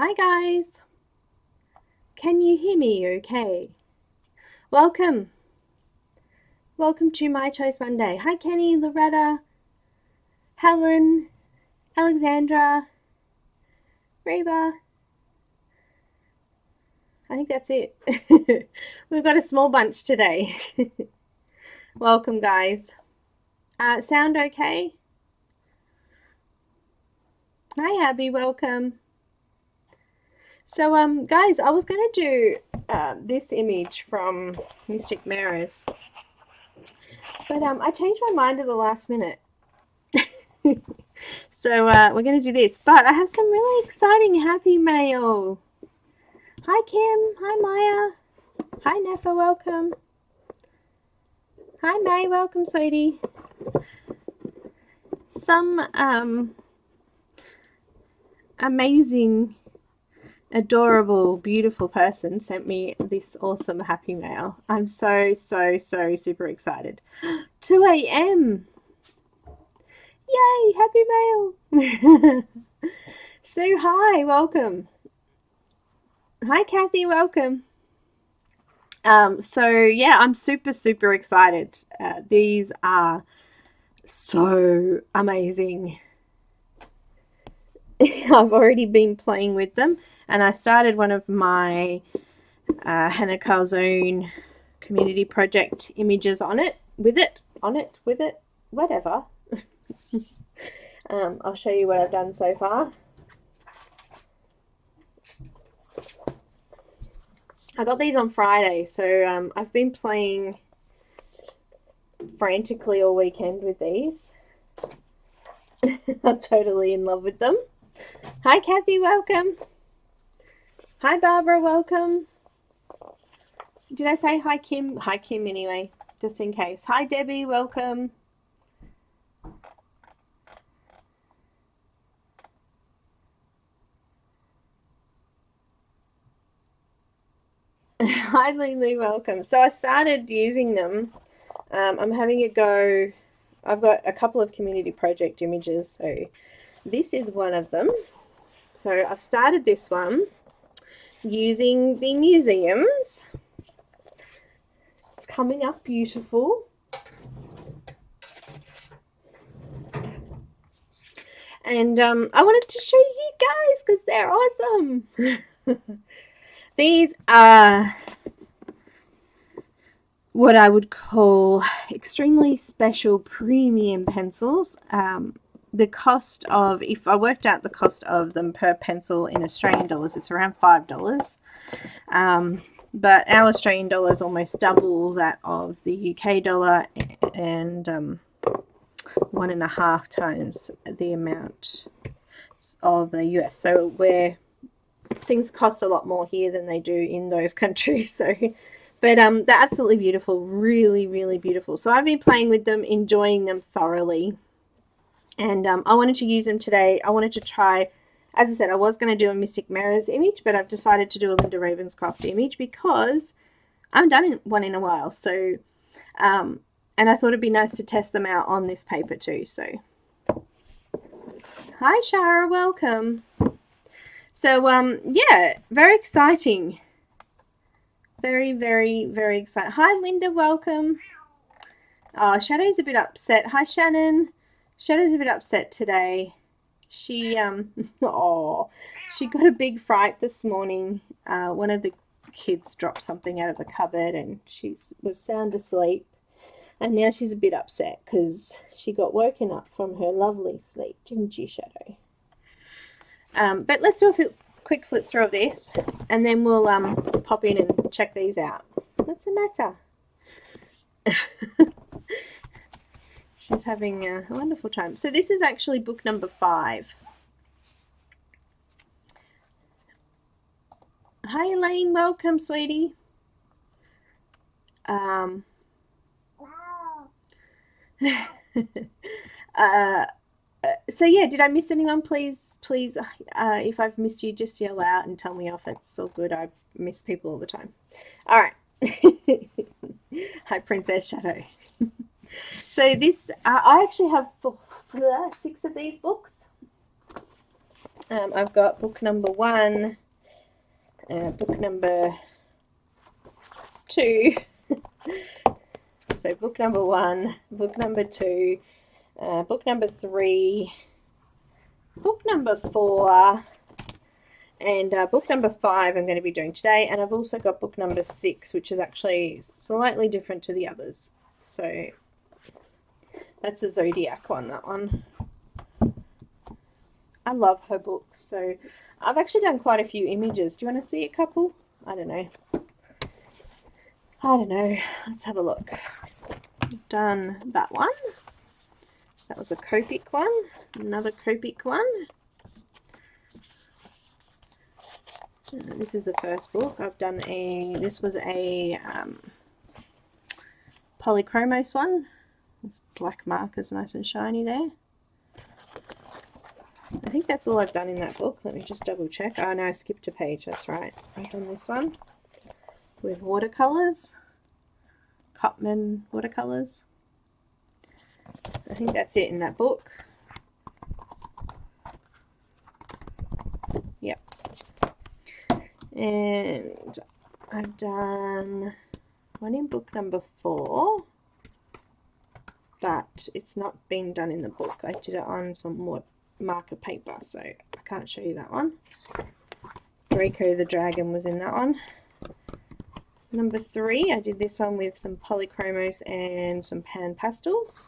Hi guys, can you hear me okay? Welcome to My Choice Monday. Hi Kenny, Loretta, Helen, Alexandra, Reba. I think that's it. We've got a small bunch today. Welcome guys. Sound okay? Hi Abby, welcome. So guys, I was going to do this image from Mystic Mirrors, but I changed my mind at the last minute. So we're going to do this, but I have some really exciting happy mail. Hi Kim, hi Maya, hi Nefa, welcome. Hi May, welcome sweetie. Some amazing, adorable, beautiful person sent me this awesome happy mail. I'm so super excited. 2 a.m. Yay, happy mail. Sue, hi, welcome. Hi Kathy, welcome. So yeah, I'm super excited. These are so amazing. I've already been playing with them, and I started one of my Hannah Calzone community project images with it, whatever. I'll show you what I've done so far. I got these on Friday, so I've been playing frantically all weekend with these. I'm totally in love with them. Hi Kathy, welcome. Hi Barbara, welcome. Did I say hi Kim? Hi Kim anyway, just in case. Hi Debbie, welcome. Hi Lulu, welcome. So I started using them. I'm having a go. I've got a couple of community project images, so this is one of them. So I've started this one using the museums. It's coming up beautiful. And I wanted to show you guys because they're awesome. These are what I would call extremely special premium pencils. The cost of, if I worked out the cost of them per pencil in Australian dollars, it's around $5. But our Australian dollar is almost double that of the UK dollar, and 1.5 times the amount of the US. So where things cost a lot more here than they do in those countries. So, but they're absolutely beautiful, really beautiful. So I've been playing with them, enjoying them thoroughly, and I wanted to use them today. I wanted to try. As I said, I was going to do a Mystic Mirrors image, but I've decided to do a Linda Ravenscroft image because I haven't done one in a while. So, and I thought it'd be nice to test them out on this paper too. So, hi Shara, welcome. So, yeah, very exciting. Very exciting. Hi Linda, welcome. Oh, Shadow's a bit upset. Hi Shannon. Shadow's a bit upset today. She she got a big fright this morning. One of the kids dropped something out of the cupboard and she was sound asleep, and now she's a bit upset because she got woken up from her lovely sleep, didn't you, Shadow? But let's do a quick flip through of this, and then we'll pop in and check these out. What's the matter? She's having a wonderful time. So this is actually book number 5. Hi Elaine, welcome sweetie. So yeah, did I miss anyone? Please, if I've missed you, just yell out and tell me off. It's all good. I miss people all the time. All right. Hi, Princess Shadow. So this, I actually have 6 of these books. I've got book number 1, book number 2. So book number 1, book number 2, book number 3, book number 4, and book number 5 I'm going to be doing today. And I've also got book number 6, which is actually slightly different to the others. So that's a Zodiac one, that one. I love her books. So I've actually done quite a few images. Do you want to see a couple? I don't know. Let's have a look. I've done that one. That was a Copic one. Another Copic one. This is the first book. I've done this was a Polychromos one. Black markers nice and shiny there. I think that's all I've done in that book. Let me just double check. Oh no, I skipped a page, that's right. I've done this one with watercolours. Cutman watercolours. I think that's it in that book. Yep. And I've done one in book number 4, but it's not been done in the book. I did it on some more marker paper, so I can't show you that one. Draco the Dragon was in that one. Number 3, I did this one with some Polychromos and some PanPastels.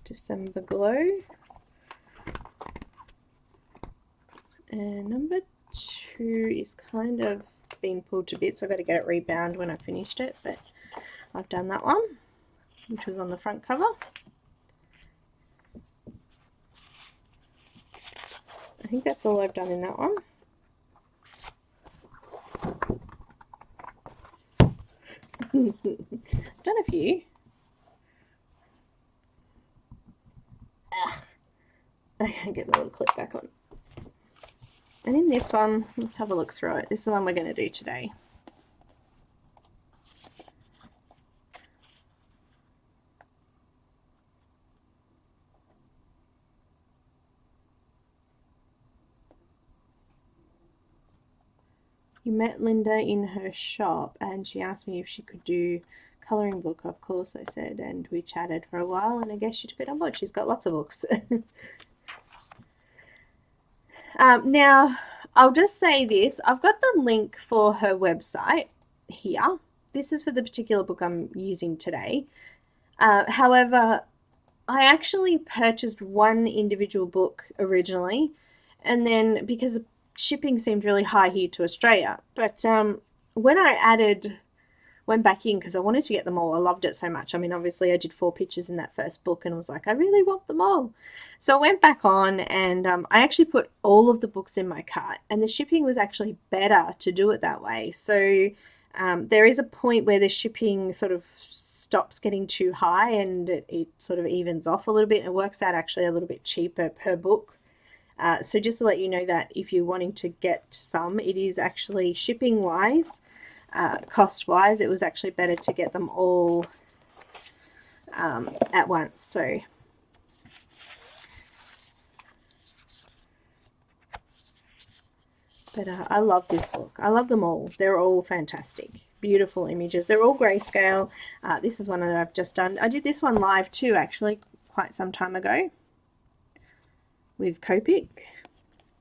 December Glow. And number 2 is kind of been pulled to bits. I've got to get it rebound when I finished it, but I've done that one, which was on the front cover. I think that's all I've done in that one. I've done a few. I can't get the little clip back on. And in this one, let's have a look through it. This is the one we're going to do today. You met Linda in her shop and she asked me if she could do colouring book. Of course, I said, and we chatted for a while, and I guess she took it on board. She's got lots of books. Now, I'll just say this. I've got the link for her website here. This is for the particular book I'm using today. However, I actually purchased one individual book originally, and then because the shipping seemed really high here to Australia, but when I went back in because I wanted to get them all. I loved it so much. I mean, obviously I did 4 pictures in that first book and was like, I really want them all. So I went back on and I actually put all of the books in my cart, and the shipping was actually better to do it that way. So there is a point where the shipping sort of stops getting too high and it sort of evens off a little bit. It works out actually a little bit cheaper per book. So just to let you know that if you're wanting to get some, it is actually shipping wise, cost wise, it was actually better to get them all at once. So but I love this book. I love them all. They're all fantastic. Beautiful images. They're all grayscale. This is one that I've just done. I did this one live too, actually, quite some time ago with Copic.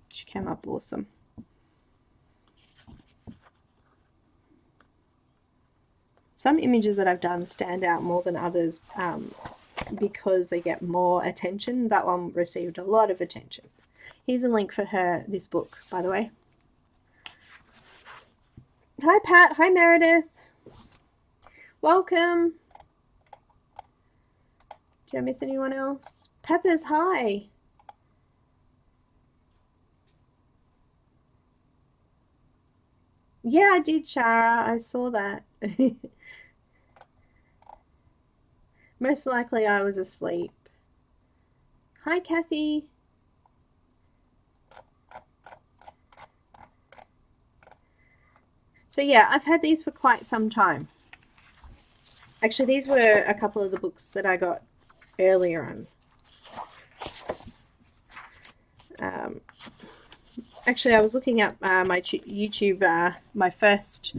She came up awesome. Some images that I've done stand out more than others because they get more attention. That one received a lot of attention. Here's a link for this book, by the way. Hi Pat, hi Meredith. Welcome. Did I miss anyone else? Peppers, hi. Yeah, I did, Shara. I saw that. Most likely I was asleep. Hi, Kathy. So yeah, I've had these for quite some time. Actually, these were a couple of the books that I got earlier on. Actually, I was looking up my YouTube, my first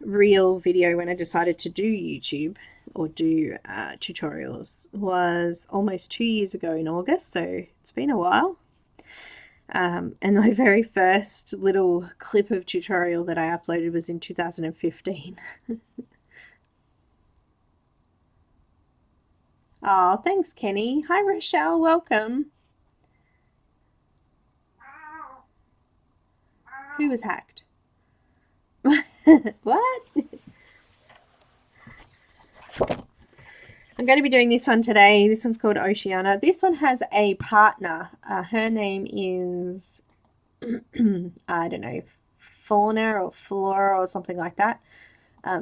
real video when I decided to do YouTube or do tutorials was almost 2 years ago in August, so it's been a while. And my very first little clip of tutorial that I uploaded was in 2015. Oh, thanks, Kenny. Hi, Rochelle. Welcome. Who was hacked? What? I'm going to be doing this one today. This one's called Oceanna. This one has a partner. Her name is, I don't know, Fauna or Flora or something like that.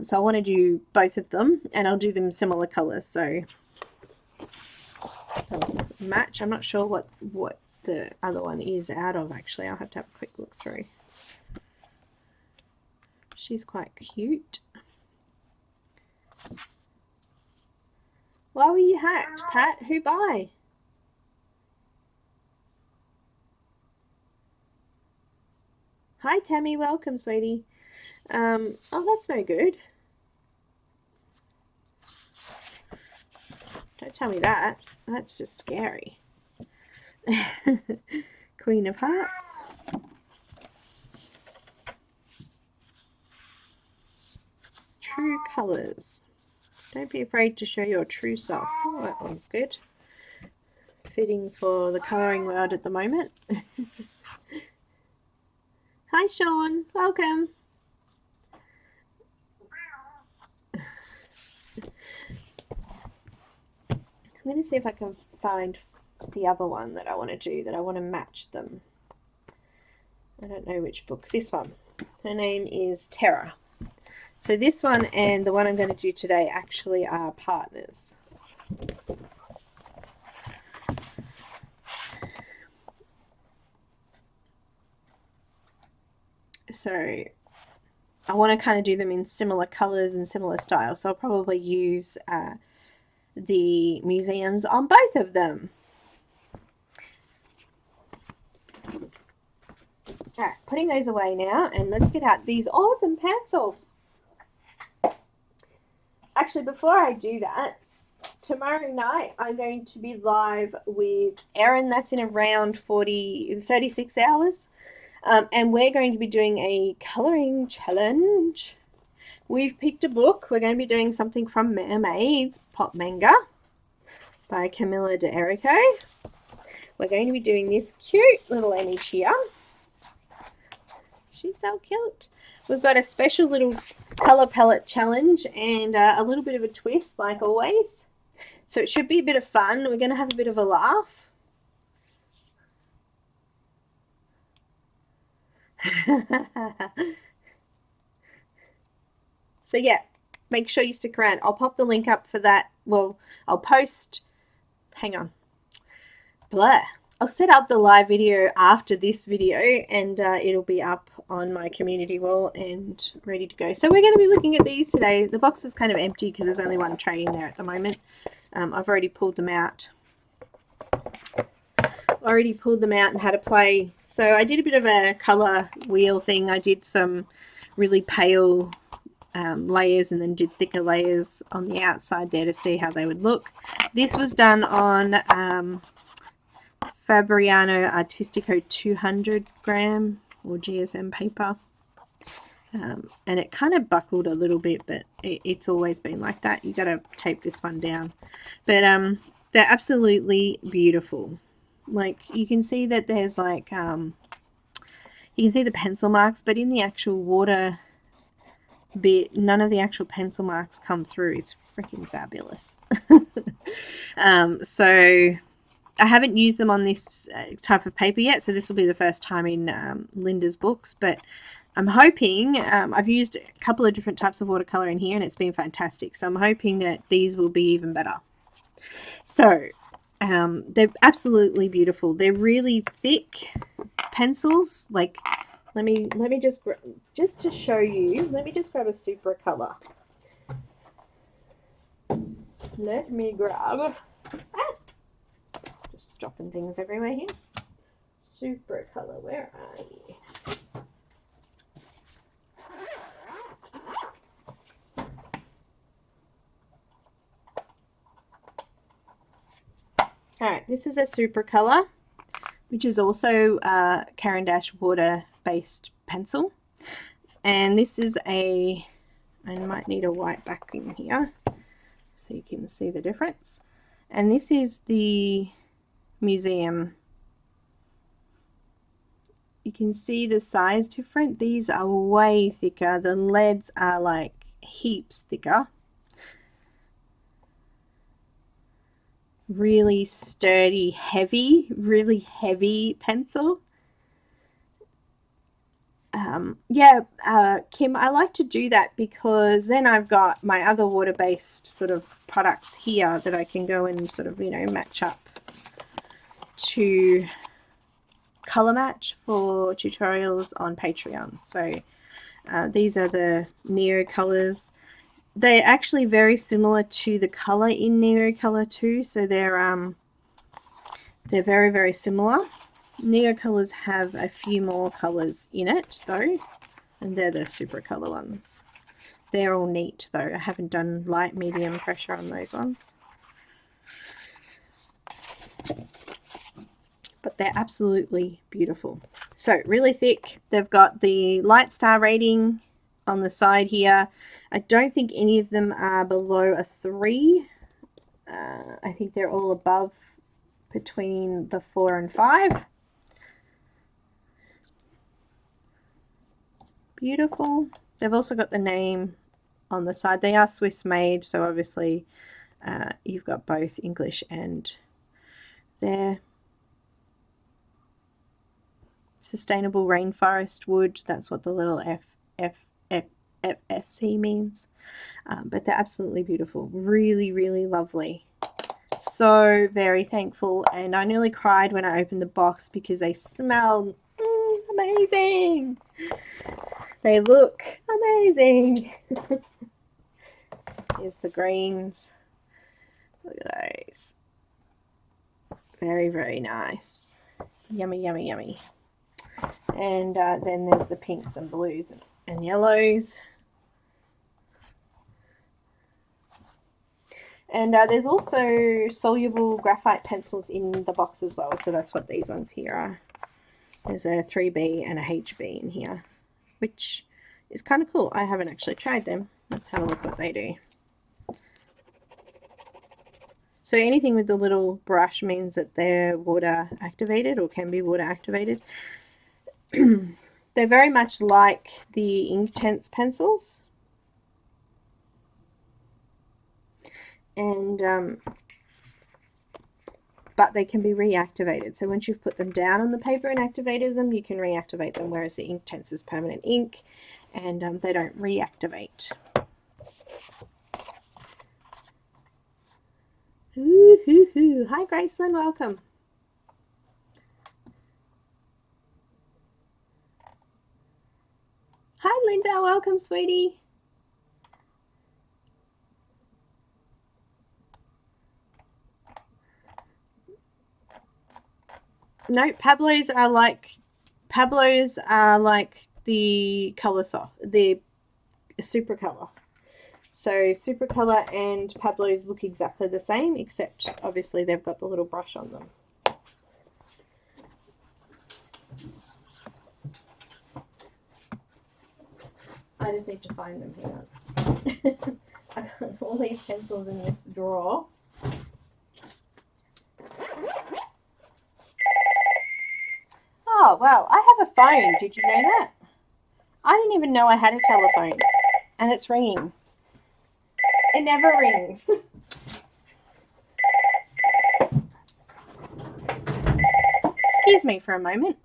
So I want to do both of them, and I'll do them similar colors. So match. I'm not sure what the other one is out of, actually. I'll have to have a quick look through. She's quite cute. Why were you hacked, Pat? Who by? Hi, Tammy. Welcome, sweetie. Oh, that's no good. Don't tell me that. That's just scary. Queen of Hearts. True colours. Don't be afraid to show your true self. Oh, that one's good. Fitting for the colouring world at the moment. Hi, Sean. Welcome. I'm going to see if I can find the other one that I want to do, that I want to match them. I don't know which book. This one. Her name is Terra. So this one and the one I'm going to do today actually are partners. So I want to kind of do them in similar colours and similar styles. So I'll probably use the museums on both of them. Alright, putting those away now, and let's get out these awesome pencils. Actually, before I do that, tomorrow night I'm going to be live with Erin. That's in around 36 hours. And we're going to be doing a colouring challenge. We've picked a book. We're going to be doing something from Mermaids, Pop Manga, by Camilla de Erico. We're going to be doing this cute little image here. She's so cute. We've got a special little colour palette challenge and a little bit of a twist, like always. So it should be a bit of fun. We're going to have a bit of a laugh. So yeah, make sure you stick around. I'll pop the link up for that. Well, I'll post, hang on, blah. I'll set up the live video after this video, and it'll be up on my community wall and ready to go. So we're going to be looking at these today. The box is kind of empty because there's only one tray in there at the moment. I've already pulled them out. And had a play. So I did a bit of a colour wheel thing. I did some really pale layers and then did thicker layers on the outside there to see how they would look. This was done on Fabriano Artistico 200 gram or GSM paper. And it kind of buckled a little bit, but it's always been like that. You got to tape this one down. But they're absolutely beautiful. Like, you can see that there's like, you can see the pencil marks, but in the actual water bit, none of the actual pencil marks come through. It's freaking fabulous. So I haven't used them on this type of paper yet, so this will be the first time in Linda's books, but I'm hoping, I've used a couple of different types of watercolor in here and it's been fantastic, so I'm hoping that these will be even better. So they're absolutely beautiful. They're really thick pencils. Like, let me just to show you, let me just grab a super color. Let me grab. Ah! Just dropping things everywhere here. Super color, where are you? Alright, this is a super color, which is also a Caran d'Ache water-based pencil. And this is I might need a white backing here so you can see the difference. And this is the museum. You can see the size different. These are way thicker. The leads are like heaps thicker. Really sturdy, really heavy pencil. Kim, I like to do that because then I've got my other water-based sort of products here that I can go and sort of, you know, match up to color match for tutorials on Patreon. So these are the Nero colors. They're actually very similar to the color in Nero color too, so they're very, very similar. Neo colors have a few more colors in it though, and they're the super color ones. They're all neat though. I haven't done light, medium pressure on those ones, but they're absolutely beautiful. So really thick. They've got the light star rating on the side here. I don't think any of them are below a 3. I think they're all above, between the 4 and 5. Beautiful. They've also got the name on the side. They are Swiss made, so obviously you've got both English and their sustainable rainforest wood. That's what the little FSC means. But they're absolutely beautiful. Really, really lovely. So very thankful, and I nearly cried when I opened the box because they smell amazing. They look amazing. Here's the greens. Look at those. Very, very nice. Yummy, yummy, yummy. And then there's the pinks and blues and yellows. And there's also soluble graphite pencils in the box as well. So that's what these ones here are. There's a 3B and a HB in here, which is kind of cool. I haven't actually tried them. Let's have a look what they do. So anything with the little brush means that they're water activated or can be water activated. They're very much like the Inktense pencils. And but they can be reactivated. So once you've put them down on the paper and activated them, you can reactivate them, whereas the Inktense is permanent ink and they don't reactivate. Ooh, hoo, hoo. Hi Graceland, welcome. Hi Linda, welcome sweetie. No, Pablo's are like the color soft, the super color. So super color and Pablo's look exactly the same, except obviously they've got the little brush on them. I just need to find them here. I've got all these pencils in this drawer. Oh, well, I have a phone. Did you know that? I didn't even know I had a telephone. And it's ringing. It never rings. Excuse me for a moment.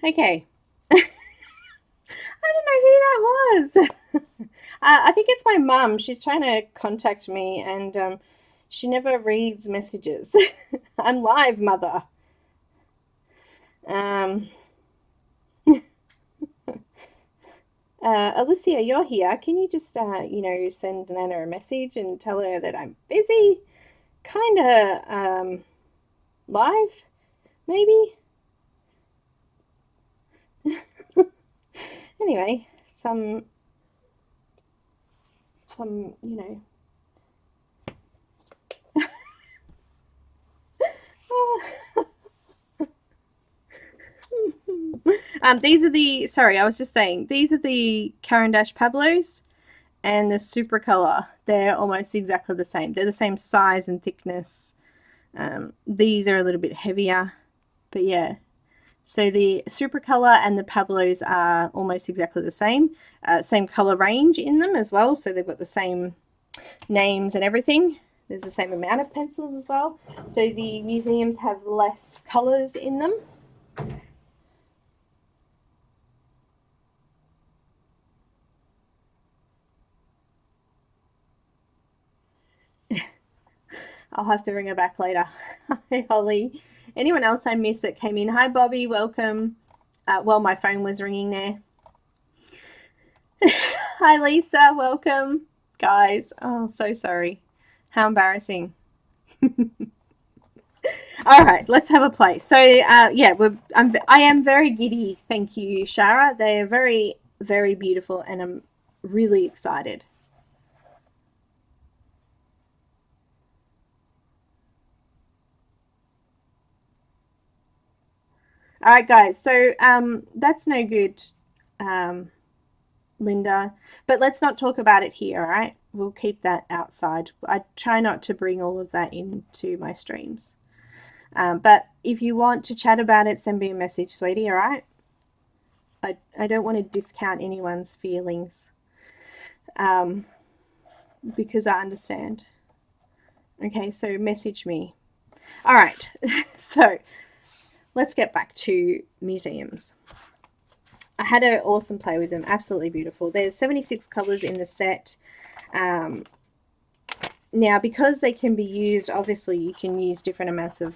Okay. I don't know who that was. I think it's my mum. She's trying to contact me and she never reads messages. I'm live, mother. Alicia, you're here. Can you just, send Nana a message and tell her that I'm busy? Kind of live, maybe? Anyway, some, these are the, sorry, I was just saying, these are the Caran Pablos and the Supracolor. They're almost exactly the same. They're the same size and thickness. These are a little bit heavier, but yeah. So the Supracolor and the Pablos are almost exactly the same. Same color range in them as well, so they've got the same names and everything. There's the same amount of pencils as well. So the museums have less colors in them. I'll have to ring her back later. Hi, Holly. Anyone else I missed that came in? Hi, Bobby. Welcome. Well, my phone was ringing there. Hi, Lisa. Welcome. Guys, oh, so sorry. How embarrassing. All right, let's have a play. So, yeah, I am very giddy. Thank you, Shara. They are very, very beautiful, and I'm really excited. All right, guys. So, that's no good, Linda. But let's not talk about it here. All right, we'll keep that outside. I try not to bring all of that into my streams. But if you want to chat about it, send me a message, sweetie. All right. I don't want to discount anyone's feelings, because I understand. Okay, so message me. All right. So let's get back to museums. I had an awesome play with them. Absolutely beautiful. There's 76 colors in the set. Now, because they can be used, obviously you can use different amounts of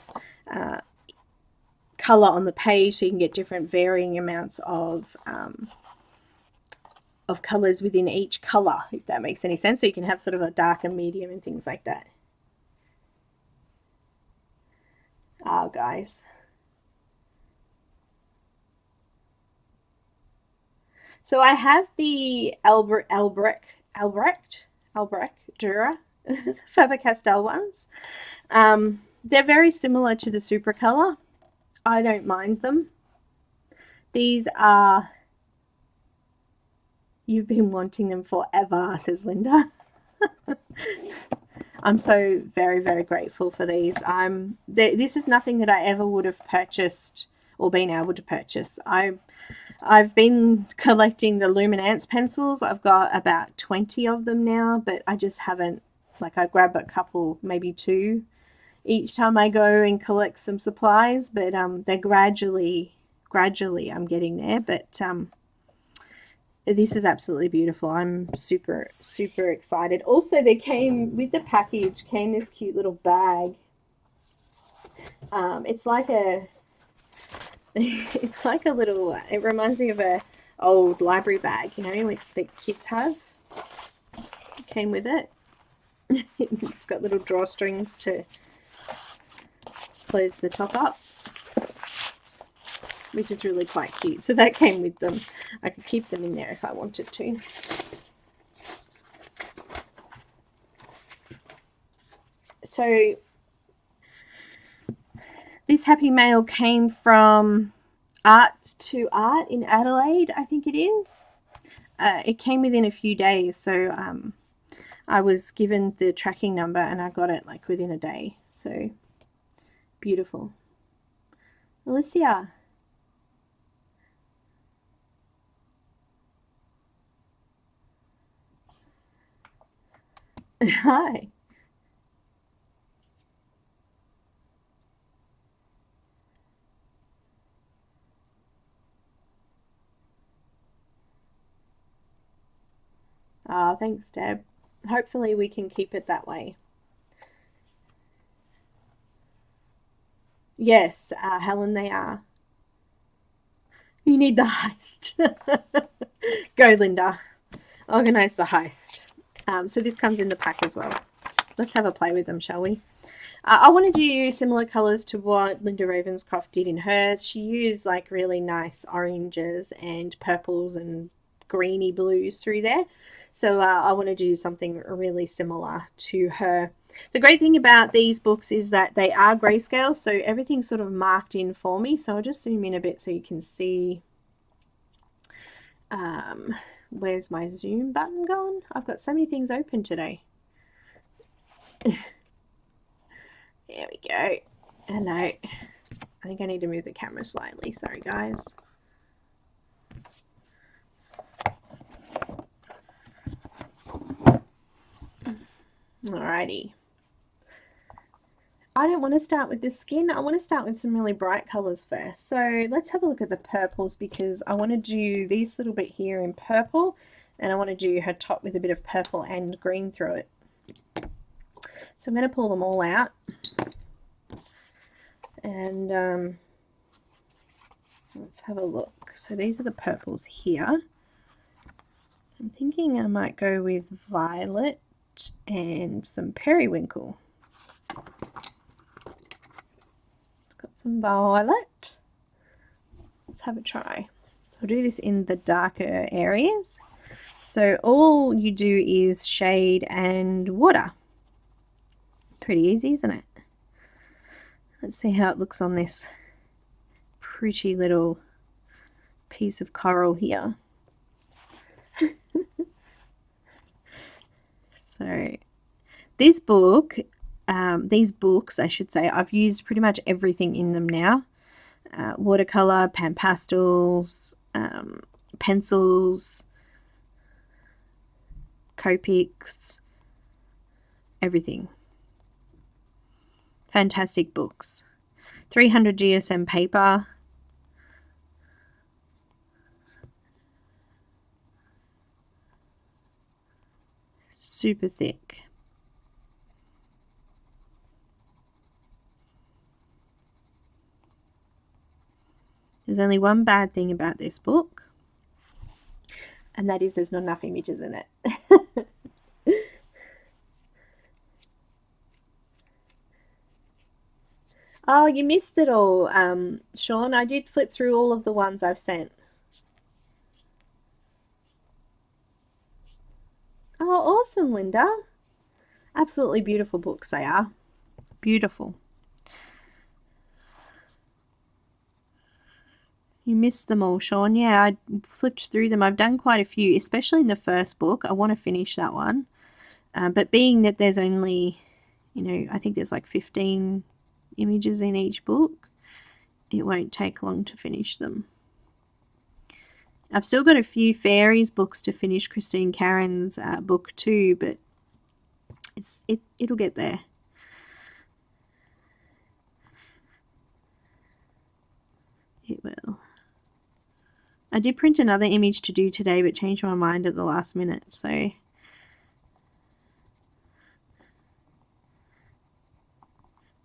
color on the page, so you can get different varying amounts of colors within each color, if that makes any sense. So you can have sort of a dark and medium and things like that. Oh, guys. So I have the Albrecht Dürer Faber Castell ones. They're very similar to the Supracolor. I don't mind them. These are... You've been wanting them forever, says Linda. I'm so very, very grateful for these. This is nothing that I ever would have purchased or been able to purchase. I've been collecting the Luminance pencils. I've got about 20 of them now, but I just haven't, like, I grab a couple, maybe two each time I go and collect some supplies, but they're gradually I'm getting there. But this is absolutely beautiful. I'm super, super excited. Also, they came with the package, came this cute little bag. It's like a little, it reminds me of a old library bag, you know, like the kids have. It came with it. It's got little drawstrings to close the top up, which is really quite cute. So that came with them. I could keep them in there if I wanted to. So this happy mail came from Art to Art in Adelaide, I think it is. It came within a few days, so I was given the tracking number and I got it like within a day. So beautiful. Alicia. Hi. Oh, thanks, Deb. Hopefully we can keep it that way. Yes, Helen, they are. You need the heist. Go, Linda. Organize the heist. So this comes in the pack as well. Let's have a play with them, shall we? I wanted to use similar colours to what Linda Ravenscroft did in hers. She used like really nice oranges and purples and greeny blues through there. So I wanted to do something really similar to her. The great thing about these books is that they are grayscale, so everything's sort of marked in for me. So I'll just zoom in a bit so you can see. Where's my zoom button gone? I've got so many things open today. There we go. Hello. I think I need to move the camera slightly. Sorry, guys. Alrighty. I don't want to start with the skin. I want to start with some really bright colours first. So let's have a look at the purples, because I want to do this little bit here in purple, and I want to do her top with a bit of purple and green through it. So I'm going to pull them all out. And let's have a look. So these are the purples here. I'm thinking I might go with violet and some periwinkle. Got some violet. Let's have a try. So I'll do this in the darker areas. So all you do is shade and water. Pretty easy, isn't it? Let's see how it looks on this pretty little piece of coral here. So this book, these books, I should say, I've used pretty much everything in them now. Watercolor, PanPastels, pencils, Copics, everything. Fantastic books. 300 GSM paper. Super thick. There's only one bad thing about this book, and that is there's not enough images in it. Oh, you missed it all, Sean. I did flip through all of the ones I've sent. Oh, awesome, Linda. Absolutely beautiful books they are. Beautiful. You missed them all, Sean. Yeah, I flipped through them. I've done quite a few, especially in the first book. I want to finish that one. But being that there's only, you know, I think there's like 15 images in each book, it won't take long to finish them. I've still got a few fairies books to finish, Christine Caran's book too, but it'll get there. It will. I did print another image to do today, but changed my mind at the last minute, so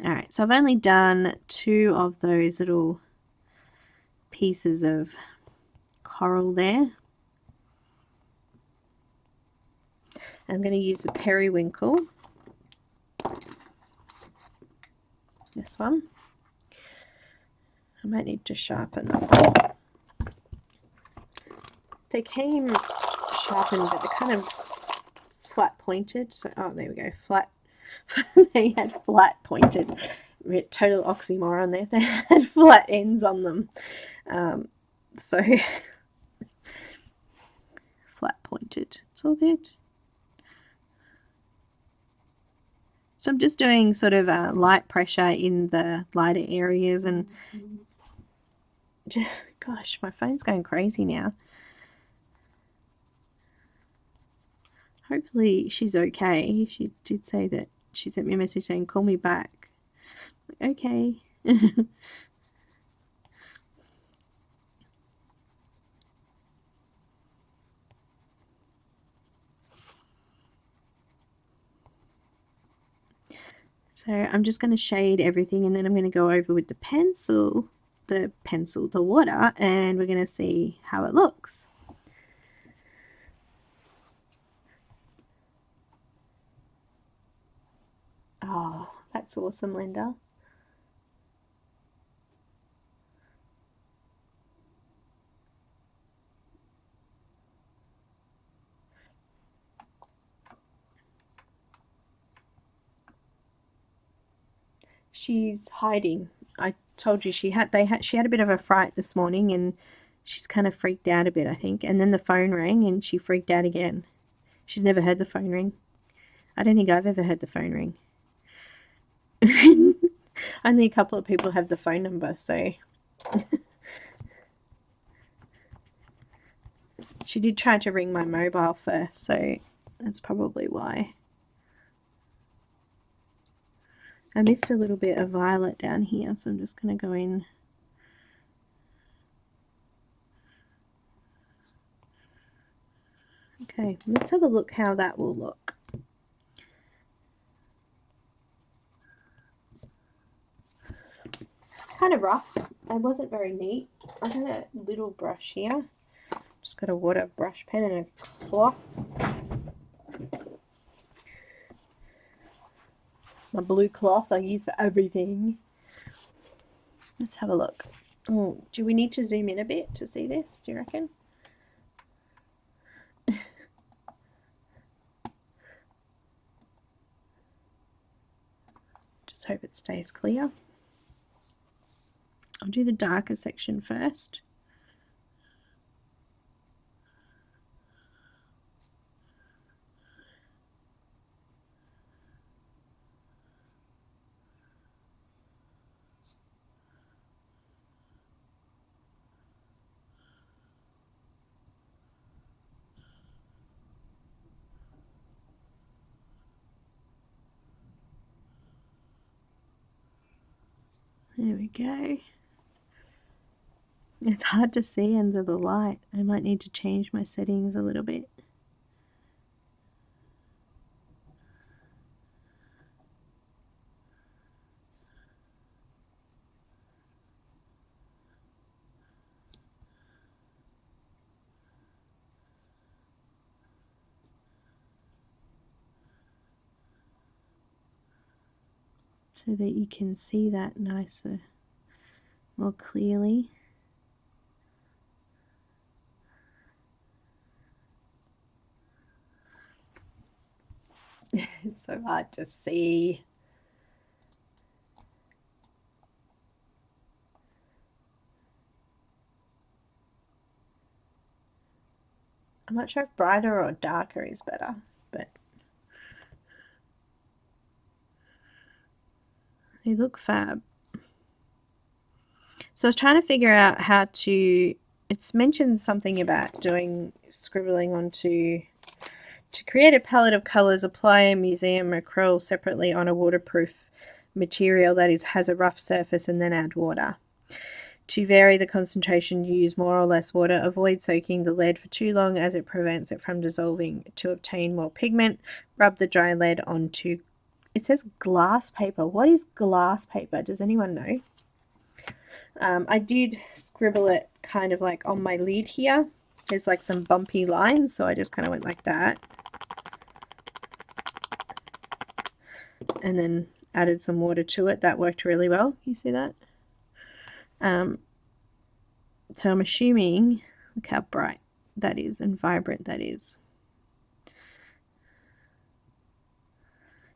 alright, so I've only done 2 of those little pieces of coral there. I'm going to use the periwinkle, this one. I might need to sharpen them. They came sharpened, but they're kind of flat pointed. So, oh, there we go, flat. They had flat pointed. Total oxymoron there. They had flat ends on them. So flat pointed. It's all good. So I'm just doing sort of light pressure in the lighter areas, and just, gosh, my phone's going crazy now. Hopefully she's okay. She did say that she sent me a message saying, call me back. Okay. So I'm just going to shade everything, and then I'm going to go over with the water, and we're going to see how it looks. Oh, that's awesome, Linda. She's hiding. I told you she had a bit of a fright this morning, and she's kind of freaked out a bit, I think. And then the phone rang and she freaked out again. She's never heard the phone ring. I don't think I've ever heard the phone ring. Only a couple of people have the phone number, so she did try to ring my mobile first, so that's probably why. I missed a little bit of violet down here, so I'm just going to go in. Okay, let's have a look how that will look. Kind of rough. It wasn't very neat. I had a little brush here. Just got a water brush pen and a cloth. My blue cloth I use for everything. Let's have a look. Oh, do we need to zoom in a bit to see this, do you reckon? Just hope it stays clear. I'll do the darker section first. There we go. It's hard to see under the light. I might need to change my settings a little bit. So that you can see that nicer, more clearly. It's so hard to see. I'm not sure if brighter or darker is better, but they look fab. So I was trying to figure out how to, it's mentioned something about doing scribbling onto, to create a palette of colors, apply a museum acrylic separately on a waterproof material that has a rough surface, and then add water. To vary the concentration, use more or less water. Avoid soaking the lead for too long as it prevents it from dissolving. To obtain more pigment, rub the dry lead onto, it says glass paper. What is glass paper? Does anyone know? I did scribble it kind of like on my lid here. There's like some bumpy lines, so I just kind of went like that. And then added some water to it. That worked really well. You see that? So I'm assuming, look how bright that is and vibrant that is.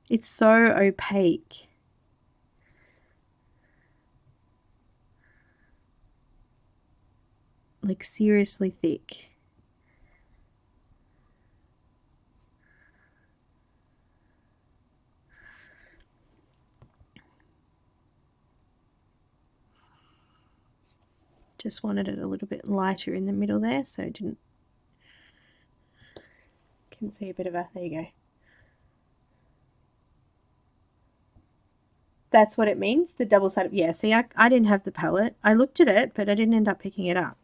It's so opaque. Like seriously thick. Just wanted it a little bit lighter in the middle there, so I didn't. Can see a bit of a, there you go. That's what it means, the double-sided. Yeah, see, I didn't have the palette. I looked at it, but I didn't end up picking it up.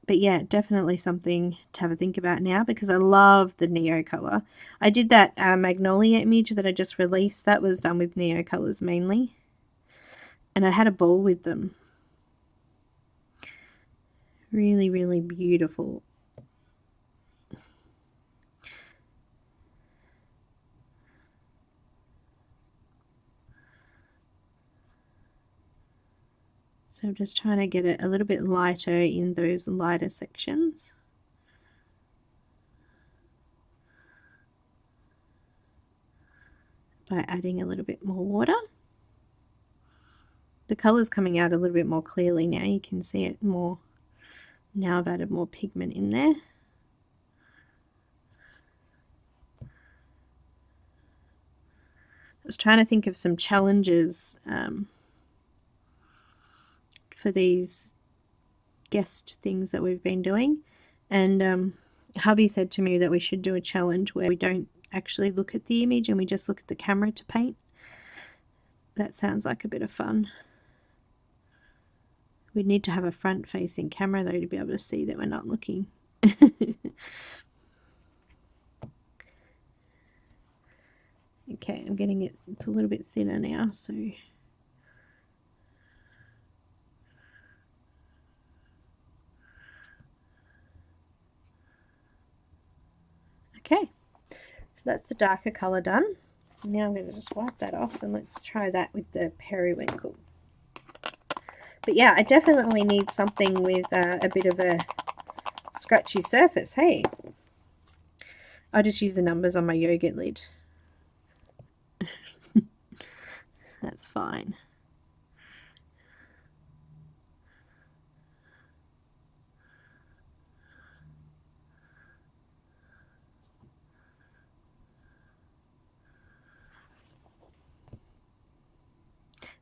But yeah, definitely something to have a think about now, because I love the Neo color. I did that Magnolia image that I just released. That was done with Neo colors mainly. And I had a ball with them. Really, really beautiful. So I'm just trying to get it a little bit lighter in those lighter sections. By adding a little bit more water. The color's coming out a little bit more clearly now. You can see it more. Now I've added more pigment in there. I was trying to think of some challenges for these guest things that we've been doing, and hubby said to me that we should do a challenge where we don't actually look at the image and we just look at the camera to paint. That sounds like a bit of fun. We'd need to have a front facing camera though to be able to see that we're not looking. Okay, I'm getting it, it's a little bit thinner now, so okay, so that's the darker color done. Now I'm going to just wipe that off and let's try that with the periwinkle. But yeah, I definitely need something with a bit of a scratchy surface. Hey, I just use the numbers on my yogurt lid. That's fine.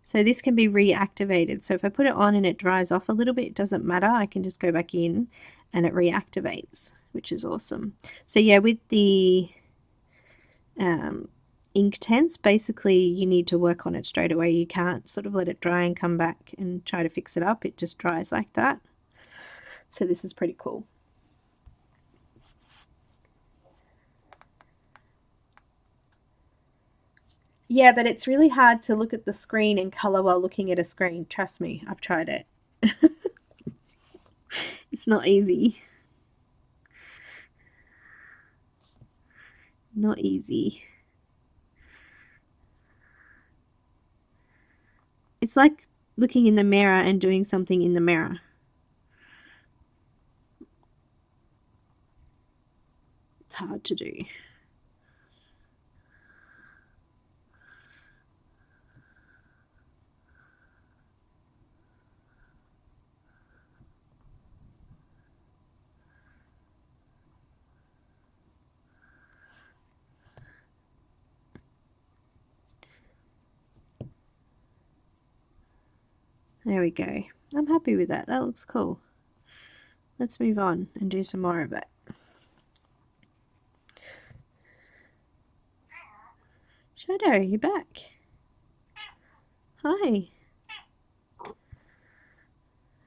So this can be reactivated. So if I put it on and it dries off a little bit, it doesn't matter. I can just go back in and it reactivates, which is awesome. So yeah, with the ink tints, basically you need to work on it straight away. You can't sort of let it dry and come back and try to fix it up. It just dries like that. So this is pretty cool. Yeah, but it's really hard to look at the screen and color while looking at a screen. Trust me, I've tried it. It's not easy. Not easy. It's like looking in the mirror and doing something in the mirror. It's hard to do. There we go. I'm happy with that. That looks cool. Let's move on and do some more of it. Shadow, you're back. Hi.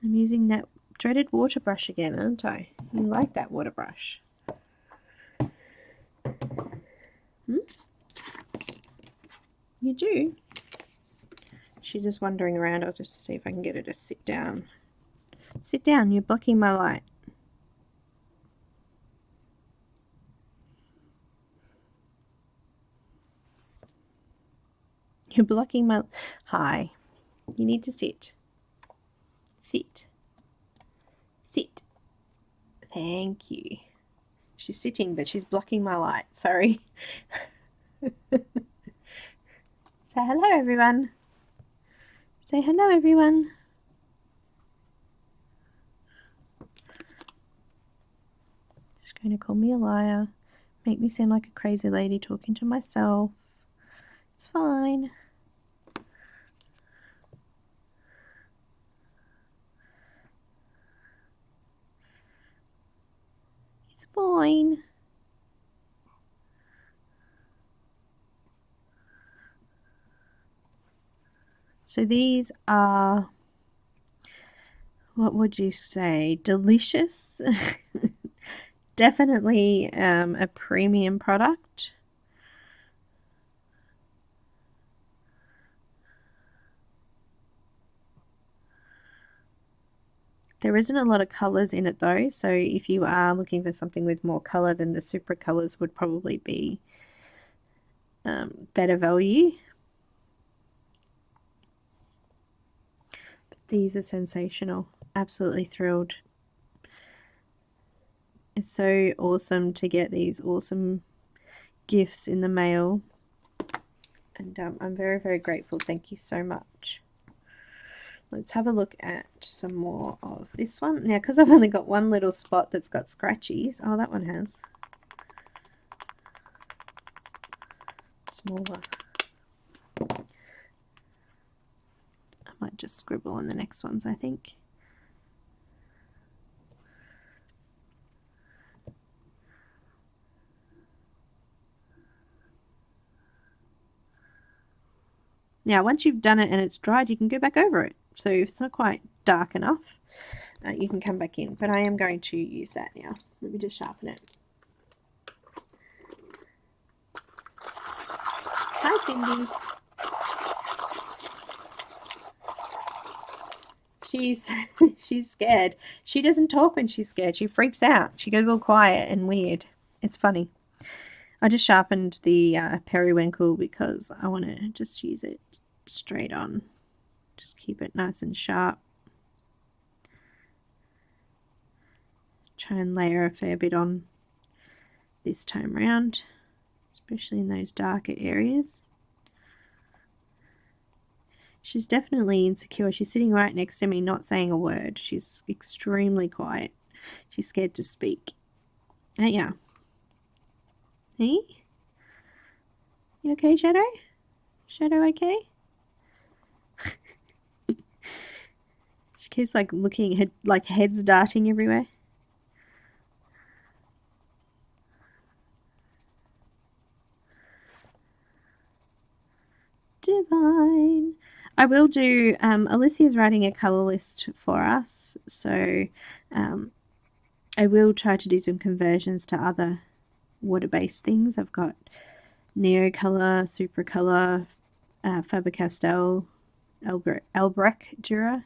I'm using that dreaded water brush again, aren't I? You like that water brush. You do? She's just wandering around. I'll just see if I can get her to sit down. Sit down, you're blocking my light. You're blocking my... Hi. You need to sit. Sit. Sit. Thank you. She's sitting, but she's blocking my light. Sorry. Say hello, everyone. Say hello, everyone. She's going to call me a liar. Make me seem like a crazy lady talking to myself. It's fine. It's fine. So these are what would you say? Delicious. Definitely a premium product. There isn't a lot of colors in it though, so if you are looking for something with more color, then the super colors would probably be better value. But these are sensational. Absolutely thrilled. It's so awesome to get these awesome gifts in the mail, and I'm very, very grateful. Thank you so much. Let's have a look at some more of this one. Now, because I've only got one little spot that's got scratchies. Oh, that one has. Smaller. I might just scribble on the next ones, I think. Now, once you've done it and it's dried, you can go back over it. So if it's not quite dark enough, you can come back in. But I am going to use that now. Let me just sharpen it. Hi, Cindy. She's scared. She doesn't talk when she's scared. She freaks out. She goes all quiet and weird. It's funny. I just sharpened the periwinkle because I want to just use it straight on. Just keep it nice and sharp. Try and layer a fair bit on this time round, especially in those darker areas. She's definitely insecure. She's sitting right next to me, not saying a word. She's extremely quiet. She's scared to speak. Ain't ya? Hey? You okay, Shadow? Shadow okay? She keeps like looking, like heads darting everywhere. Divine. I will do, Alicia's writing a colour list for us, so I will try to do some conversions to other water-based things. I've got Neo Colour, Super Colour, Faber Castell, Albrecht Dura.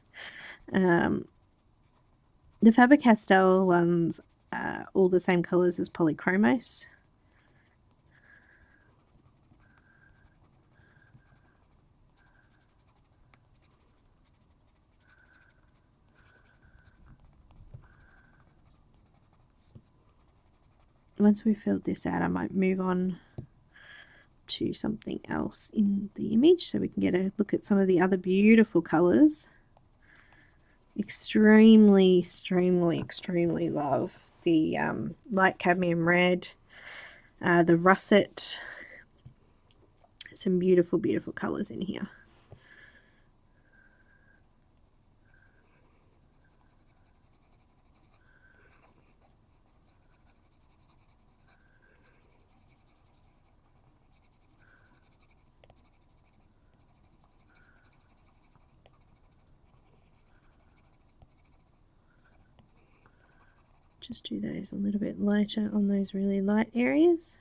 The Faber Castell ones are all the same colours as Polychromos. Once we've filled this out, I might move on to something else in the image so we can get a look at some of the other beautiful colours. Extremely love the light cadmium red, the russet. Some beautiful colours in here. Just do those a little bit lighter on those really light areas.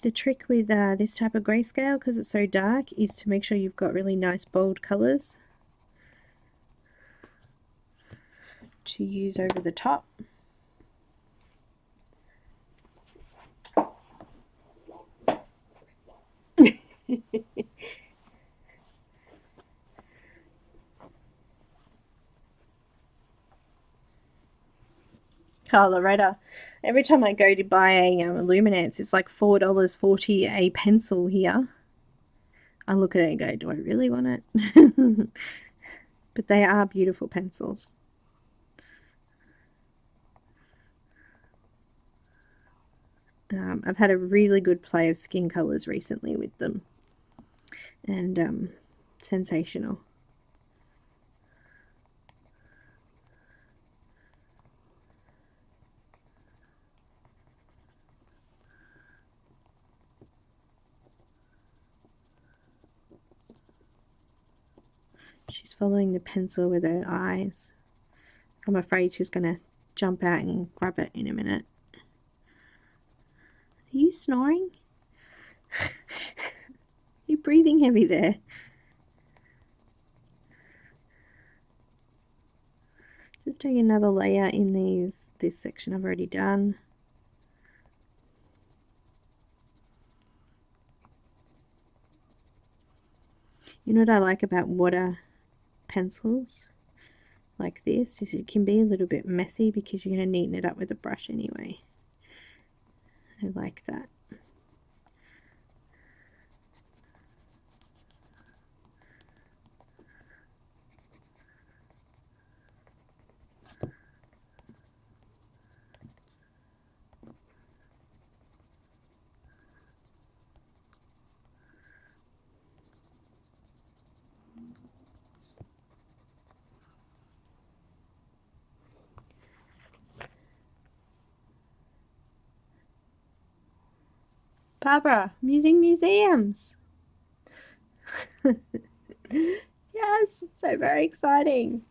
The trick with this type of grayscale, because it's so dark, is to make sure you've got really nice bold colours to use over the top. Oh, Loretta, every time I go to buy a Luminance, it's like $4.40 a pencil here. I look at it and go, do I really want it? But they are beautiful pencils. I've had a really good play of skin colours recently with them, and sensational. She's following the pencil with her eyes. I'm afraid she's going to jump out and grab it in a minute. Are you snoring? You're breathing heavy there. Just doing another layer in this section I've already done. You know what I like about water pencils like this is it can be a little bit messy because you're going to neaten it up with a brush anyway. I like that. Barbara, I'm using museums. Yes, so very exciting.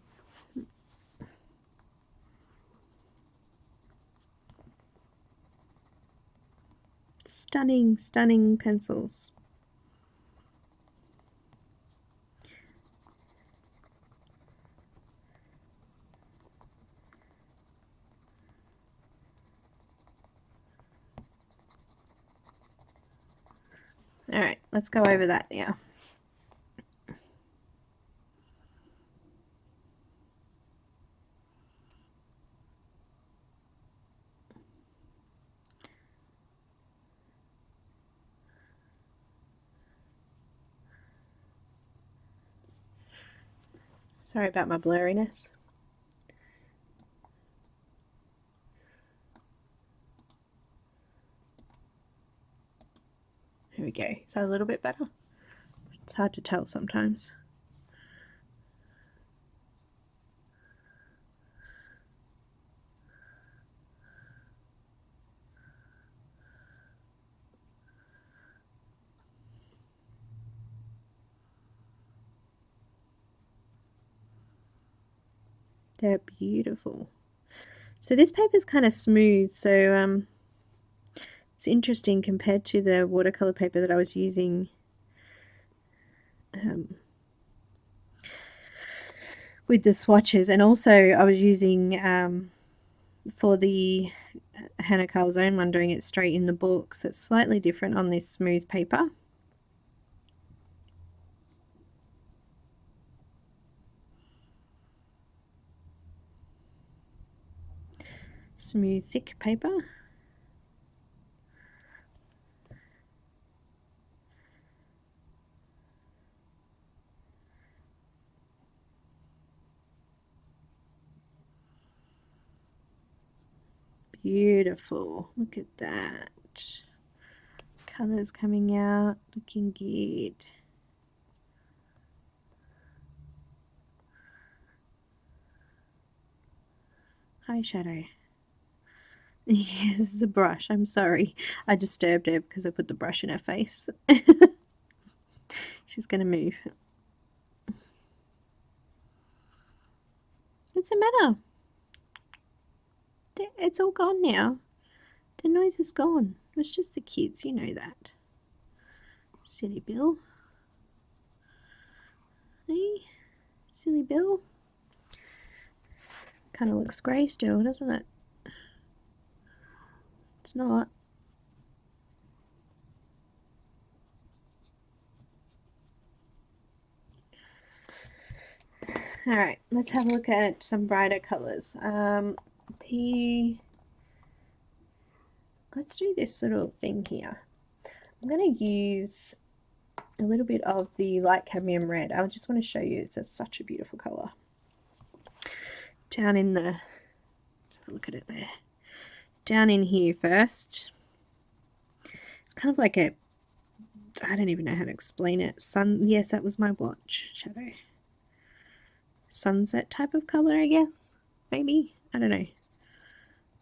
Stunning, stunning pencils. All right, let's go over that now. Sorry about my blurriness. Here we go. Is that a little bit better? It's hard to tell sometimes. They're beautiful. So this paper is kind of smooth, so it's interesting compared to the watercolor paper that I was using with the swatches, and also I was using for the Hannah Calzone one, doing it straight in the book, so it's slightly different on this smooth paper. Smooth, thick paper. Beautiful. Look at that. Colors coming out, looking good. Eyeshadow. Yes, it's a brush. I'm sorry. I disturbed her because I put the brush in her face. She's going to move. What's the matter? It's all gone now. The noise is gone. It's just the kids, you know that. Silly Bill. Hey, silly Bill. Kind of looks grey still, doesn't it? It's not. Alright, let's have a look at some brighter colours. Let's do this little thing here. I'm going to use a little bit of the light cadmium red. I just want to show you it's such a beautiful colour. Down in the, look at it there. Down in here first. It's kind of like a, I don't even know how to explain it. Yes, that was my watch shadow. Sunset type of color, I guess. Maybe. I don't know.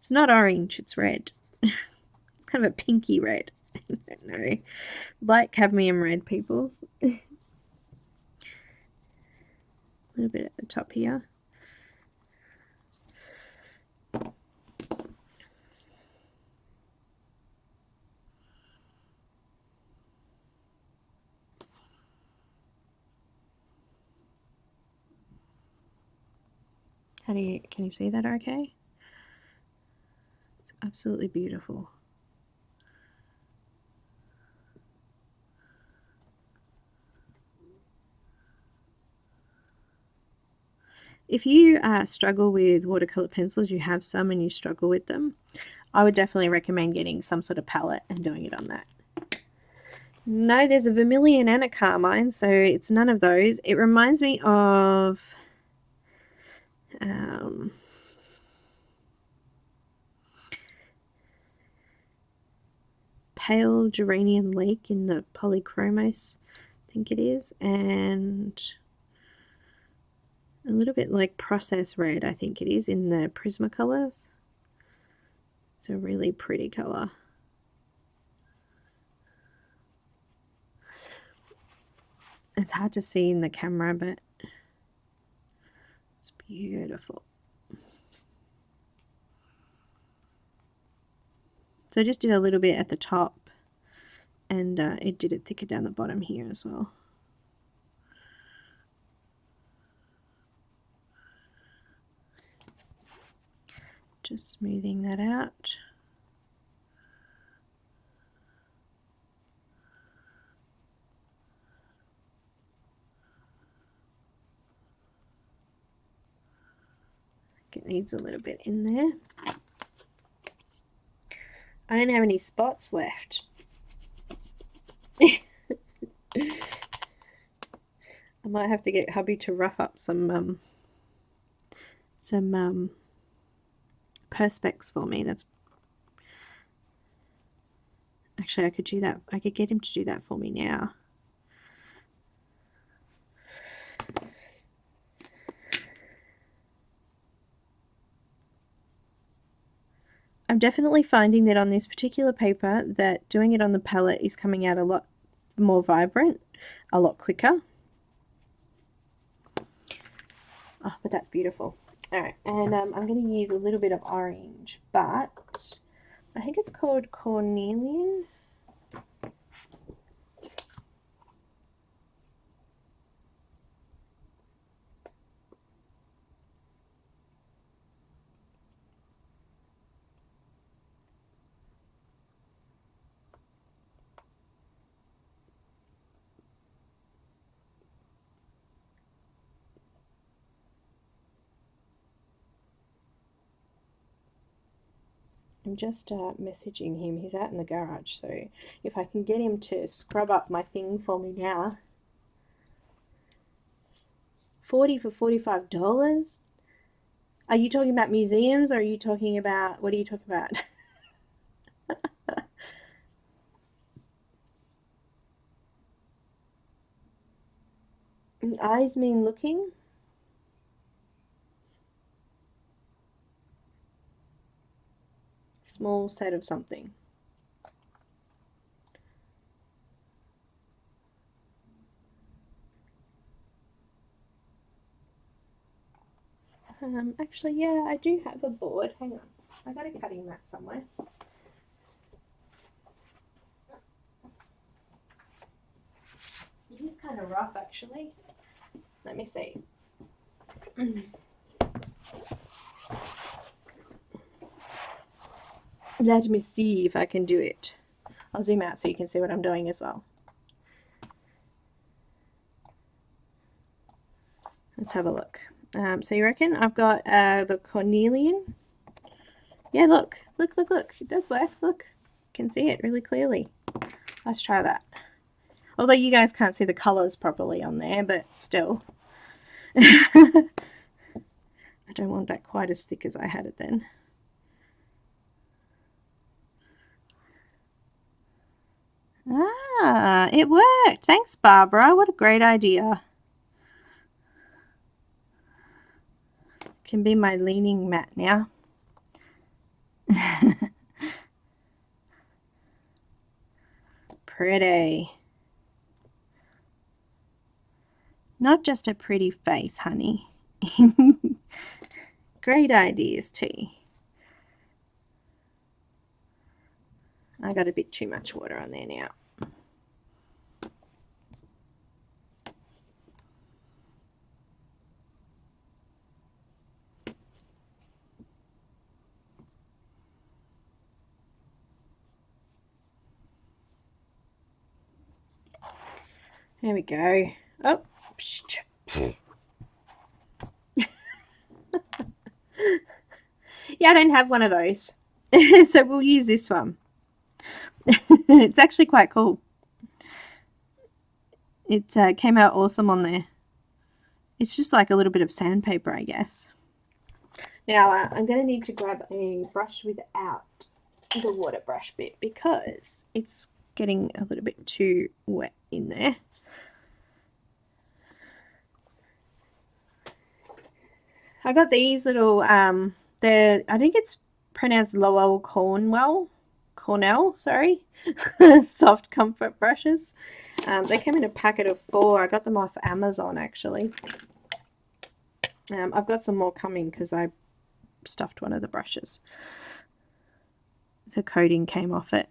It's not orange, it's red. It's kind of a pinky red. I don't know. Light cadmium red, peoples. little bit at the top here. Can you see that okay? It's absolutely beautiful. If you struggle with watercolor pencils, you have some and you struggle with them, I would definitely recommend getting some sort of palette and doing it on that. No, there's a vermilion and a carmine, so it's none of those. It reminds me of pale geranium lake in the Polychromos, I think it is, and a little bit like process red, I think it is, in the Prismacolors. It's a really pretty color. It's hard to see in the camera, but it's beautiful. So I just did a little bit at the top, and it did it thicker down the bottom here as well. Just smoothing that out. It needs a little bit in there. I don't have any spots left. I might have to get hubby to rough up some perspex for me. That's actually, I could do that. I could get him to do that for me now. I'm definitely finding that on this particular paper that doing it on the palette is coming out a lot more vibrant, a lot quicker. Oh, but that's beautiful. Alright, and I'm going to use a little bit of orange, but I think it's called cornelian. I'm just messaging him. He's out in the garage, so if I can get him to scrub up my thing for me now. 40 for $45? Are you talking about museums, or are you talking about, what are you talking about? Eyes mean looking? Small set of something. Actually, yeah, I do have a board. Hang on. I got a cutting mat somewhere. It is kind of rough, actually. Let me see. Let me see if I can do it. I'll zoom out so you can see what I'm doing as well. Let's have a look. So you reckon I've got the cornelian? Yeah, look. Look, look, look. It does work. Look. You can see it really clearly. Let's try that. Although you guys can't see the colours properly on there, but still. I don't want that quite as thick as I had it then. Ah, it worked. Thanks, Barbara. What a great idea. Can be my leaning mat now. Pretty. Not just a pretty face, honey. Great ideas too. I got a bit too much water on there now. There we go. Oh, yeah, I don't have one of those. So we'll use this one. It's actually quite cool. It came out awesome on there. It's just like a little bit of sandpaper, I guess. Now, I'm going to need to grab a brush without the water brush bit because it's getting a little bit too wet in there. I got these little, I think it's pronounced Lowell Cornell, sorry, soft comfort brushes. They came in a packet of 4. I got them off Amazon, actually. I've got some more coming because I stuffed one of the brushes. The coating came off it.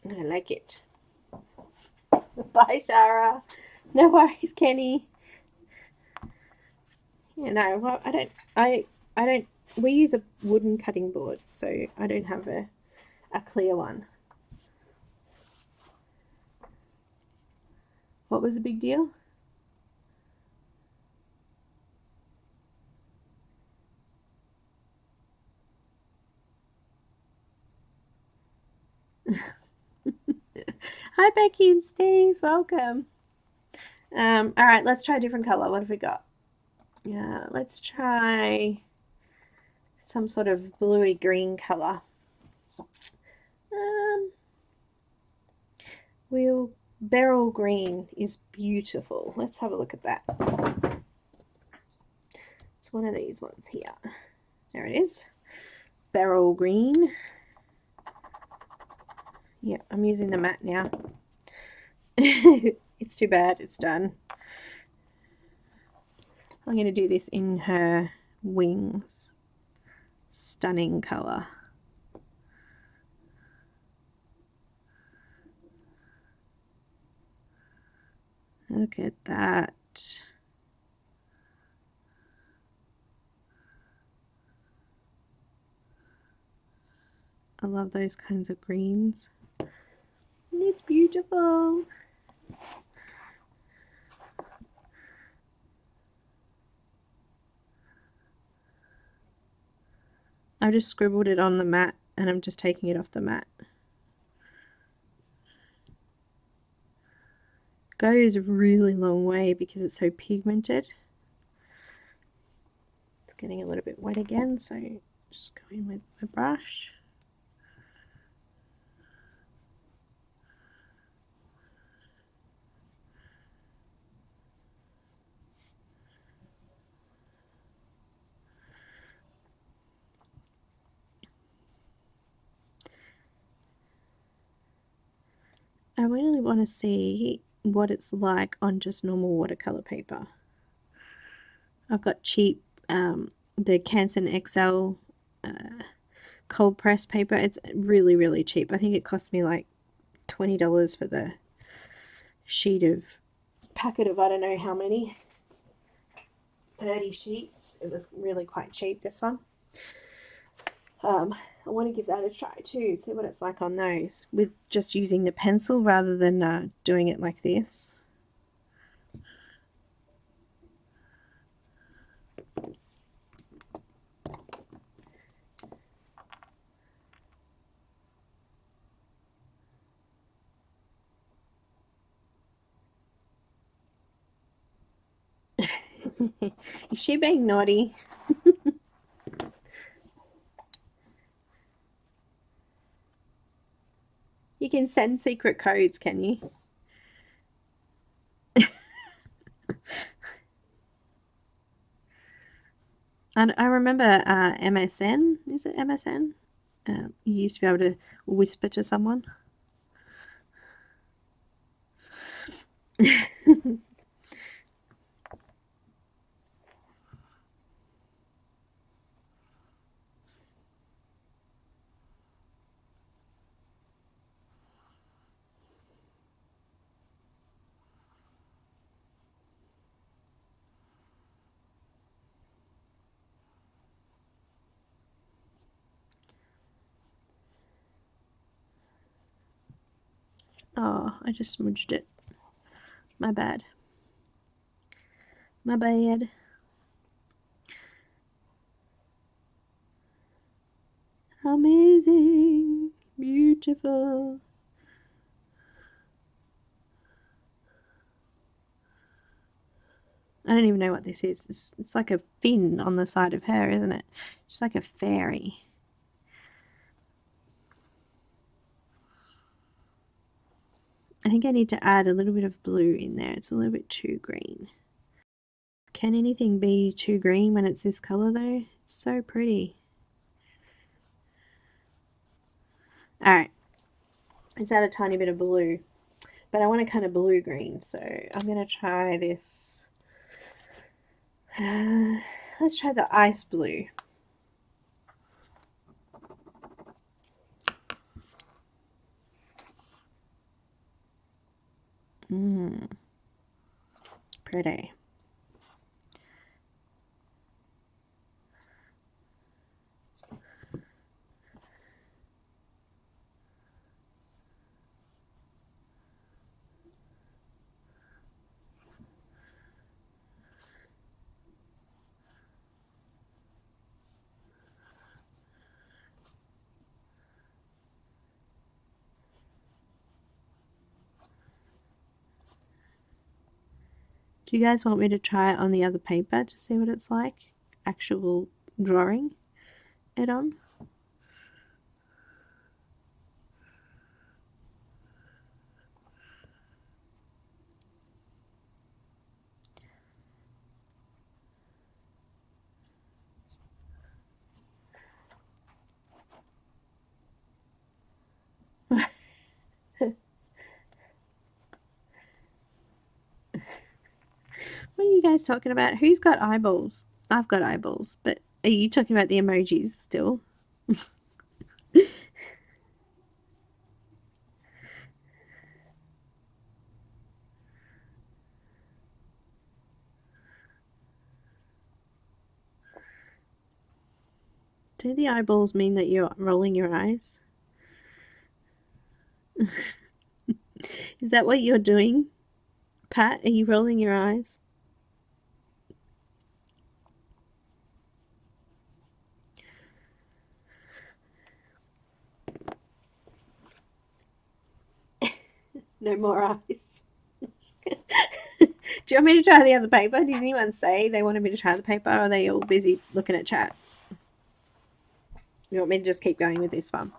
I like it. Bye, Shara. No worries, Kenny. Yeah, no, well, I don't, we use a wooden cutting board, so I don't have a clear one. What was the big deal? Hi, Becky and Steve. Welcome. All right, let's try a different color. What have we got? Yeah, let's try some sort of bluey green color. Beryl green is beautiful. Let's have a look at that. It's one of these ones here. There it is. Beryl green. Yeah, I'm using the matte now. It's too bad. It's done. I'm going to do this in her wings. Stunning color. Look at that. I love those kinds of greens. It's beautiful. I've just scribbled it on the mat and I'm just taking it off the mat. Goes a really long way because it's so pigmented. It's getting a little bit wet again, so just go in with my brush. I really want to see what it's like on just normal watercolor paper. I've got cheap, the Canson XL cold press paper. It's really, really cheap. I think it cost me like $20 for the packet of I don't know how many, 30 sheets. It was really quite cheap, this one. I want to give that a try too, see what it's like on those, with just using the pencil rather than doing it like this. Is she being naughty? You can send secret codes, can you? And I remember MSN. Is it MSN? you used to be able to whisper to someone. Oh, I just smudged it. My bad. My bad. Amazing. Beautiful. I don't even know what this is. It's like a fin on the side of her, isn't it? Just like a fairy. I think I need to add a little bit of blue in there. It's a little bit too green. Can anything be too green when it's this color though? It's so pretty. Alright. Let's add a tiny bit of blue. But I want a kind of blue-green, so I'm going to try this. Let's try the ice blue. Pretty. Do you guys want me to try it on the other paper to see what it's like? Actual drawing it on? What are you guys talking about? Who's got eyeballs? I've got eyeballs, but are you talking about the emojis still? Do the eyeballs mean that you're rolling your eyes? Is that what you're doing, Pat? Are you rolling your eyes? No more eyes. Do you want me to try the other paper? Did anyone say they wanted me to try the paper, or are they all busy looking at chat? You want me to just keep going with this one?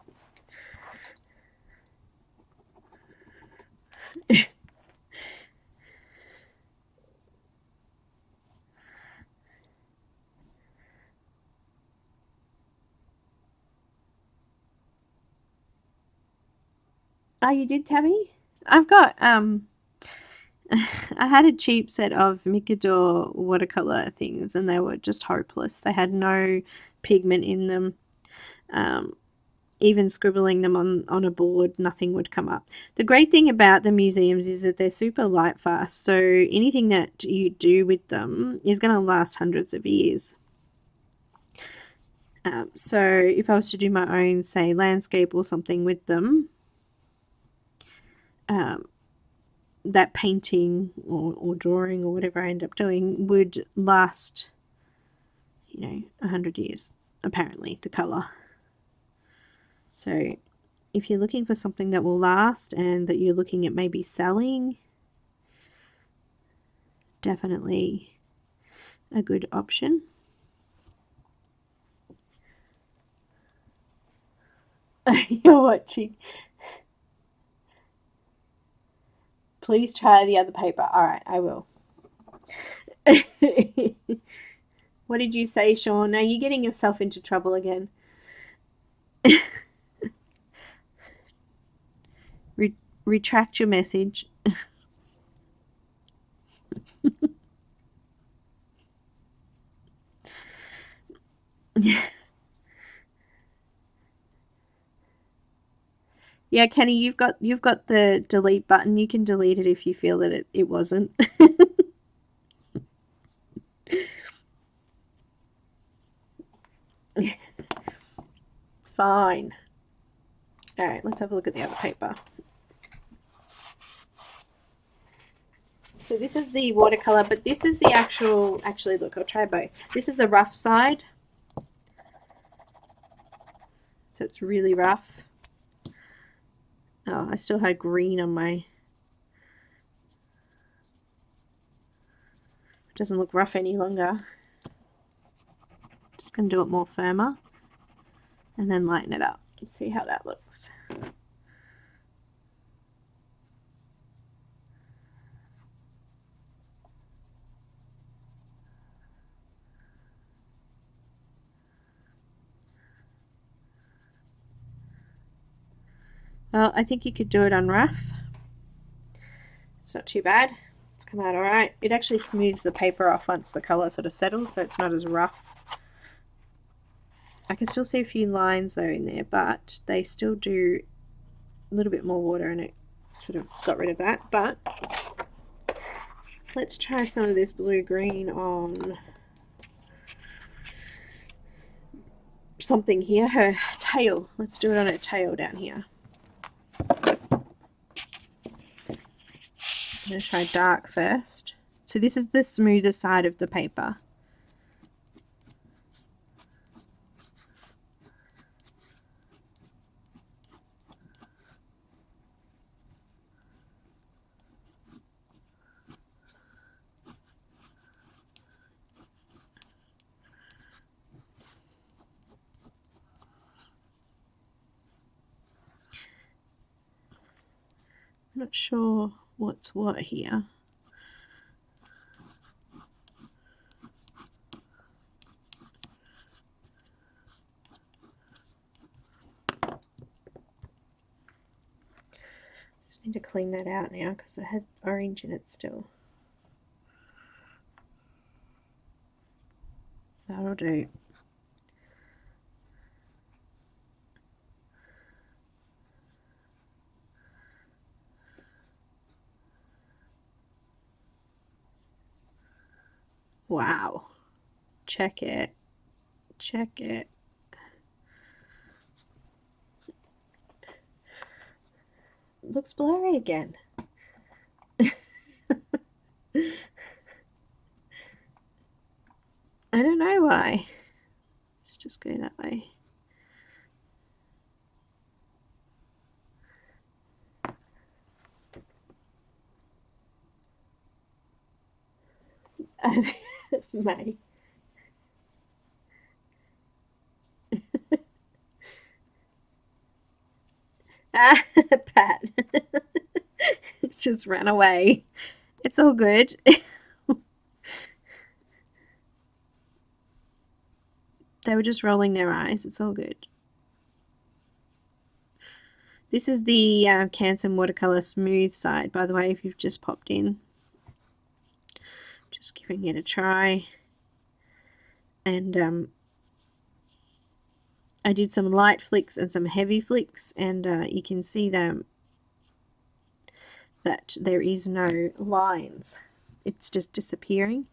Oh, you did, Tammy? I've got I had a cheap set of Mikador watercolor things, and they were just hopeless. They had no pigment in them. Even scribbling them on a board, nothing would come up. The great thing about the museums is that they're super light fast, so anything that you do with them is going to last hundreds of years. So if I was to do my own, say, landscape or something with them, that painting or drawing or whatever I end up doing would last, 100 years, apparently, the colour. So if you're looking for something that will last and that you're looking at maybe selling, definitely a good option. You're watching. Please try the other paper. All right, I will. What did you say, Sean? Are you getting yourself into trouble again? Retract your message. Yeah, Kenny, you've got the delete button. You can delete it if you feel that it wasn't. It's fine. All right, let's have a look at the other paper. So this is the watercolor, but this is the actually look, I'll try both. This is the rough side. So it's really rough. Oh, I still had green on my... It doesn't look rough any longer. Just going to do it more firmer. And then lighten it up. Let's see how that looks. Well, I think you could do it on rough. It's not too bad. It's come out alright. It actually smooths the paper off once the colour sort of settles, so it's not as rough. I can still see a few lines though in there, but they still do a little bit more water, and it sort of got rid of that. But let's try some of this blue-green on something here. Her tail. Let's do it on her tail down here. I'm going to try dark first. So this is the smoother side of the paper. I'm not sure what's what here. Just need to clean that out now because it has orange in it still. That'll do. Wow. Check it. Check it. It looks blurry again. I don't know why. Let's just go that way. May. Pat. Just ran away. It's all good. They were just rolling their eyes. It's all good. This is the Canson watercolor smooth side, by the way, if you've just popped in. Just giving it a try. And I did some light flicks and some heavy flicks, and you can see them that there is no lines. It's just disappearing.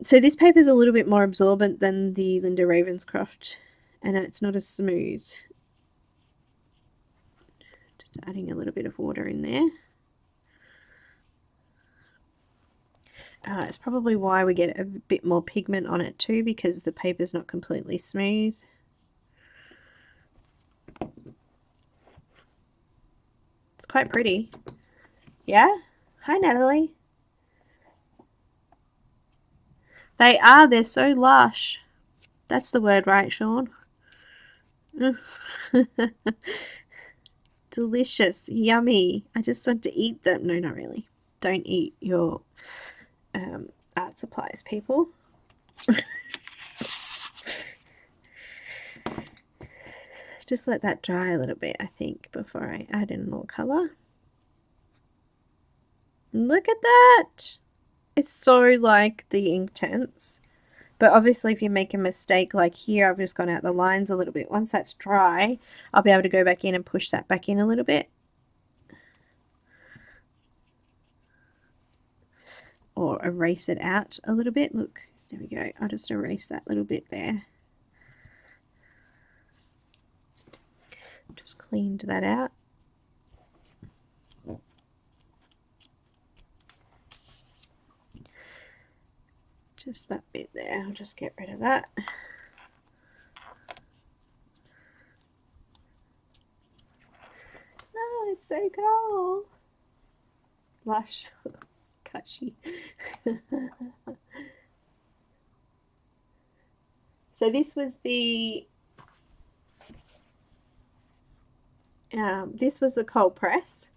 So this paper is a little bit more absorbent than the Linda Ravenscroft, and it's not as smooth. Just adding a little bit of water in there. It's probably why we get a bit more pigment on it too, because the paper's not completely smooth. It's quite pretty. Yeah? Hi, Natalie. They are. They're so lush. That's the word, right, Sean? Delicious. Yummy. I just want to eat them. No, not really. Don't eat your art supplies, people. just let that dry a little bit, I think, before I add in more colour. Look at that! It's so like the Inktense. But obviously if you make a mistake like here, I've just gone out the lines a little bit. Once that's dry, I'll be able to go back in and push that back in a little bit. Or erase it out a little bit. Look, there we go. I'll just erase that little bit there. Just cleaned that out. Just that bit there. I'll just get rid of that. Oh, it's so cold. Lush. Cushy. So this was the cold press.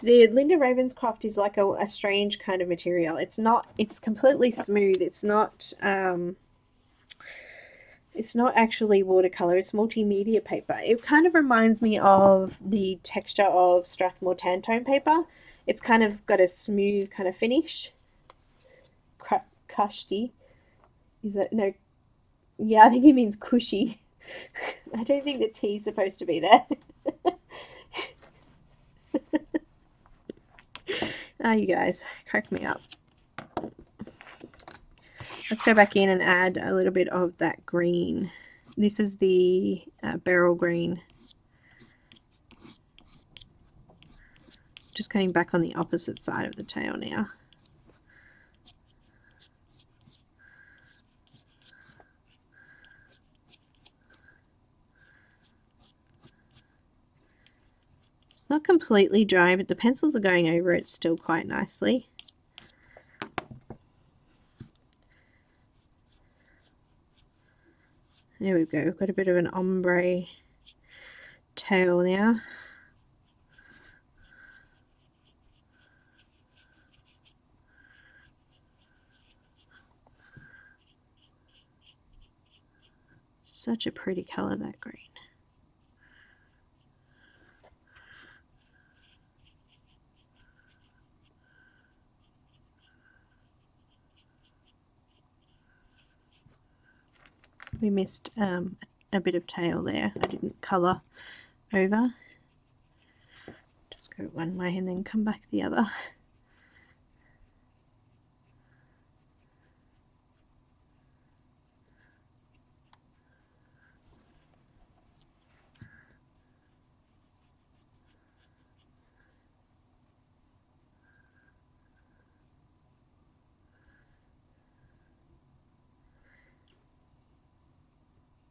The Linda Ravenscroft is like a strange kind of material. It's completely smooth. It's not actually watercolor. It's multimedia paper. It kind of reminds me of the texture of Strathmore Tantone paper. It's kind of got a smooth kind of finish. Cushy. Is that no? Yeah, I think he means cushy. I don't think the T is supposed to be there. You guys crack me up. Let's go back in and add a little bit of that green. This is the beryl green. Just going back on the opposite side of the tail now. It's not completely dry, but the pencils are going over it still quite nicely. There we go. We've got a bit of an ombre tail now. Such a pretty color, that green. We missed a bit of tail there. I didn't colour over. Just go one way and then come back the other.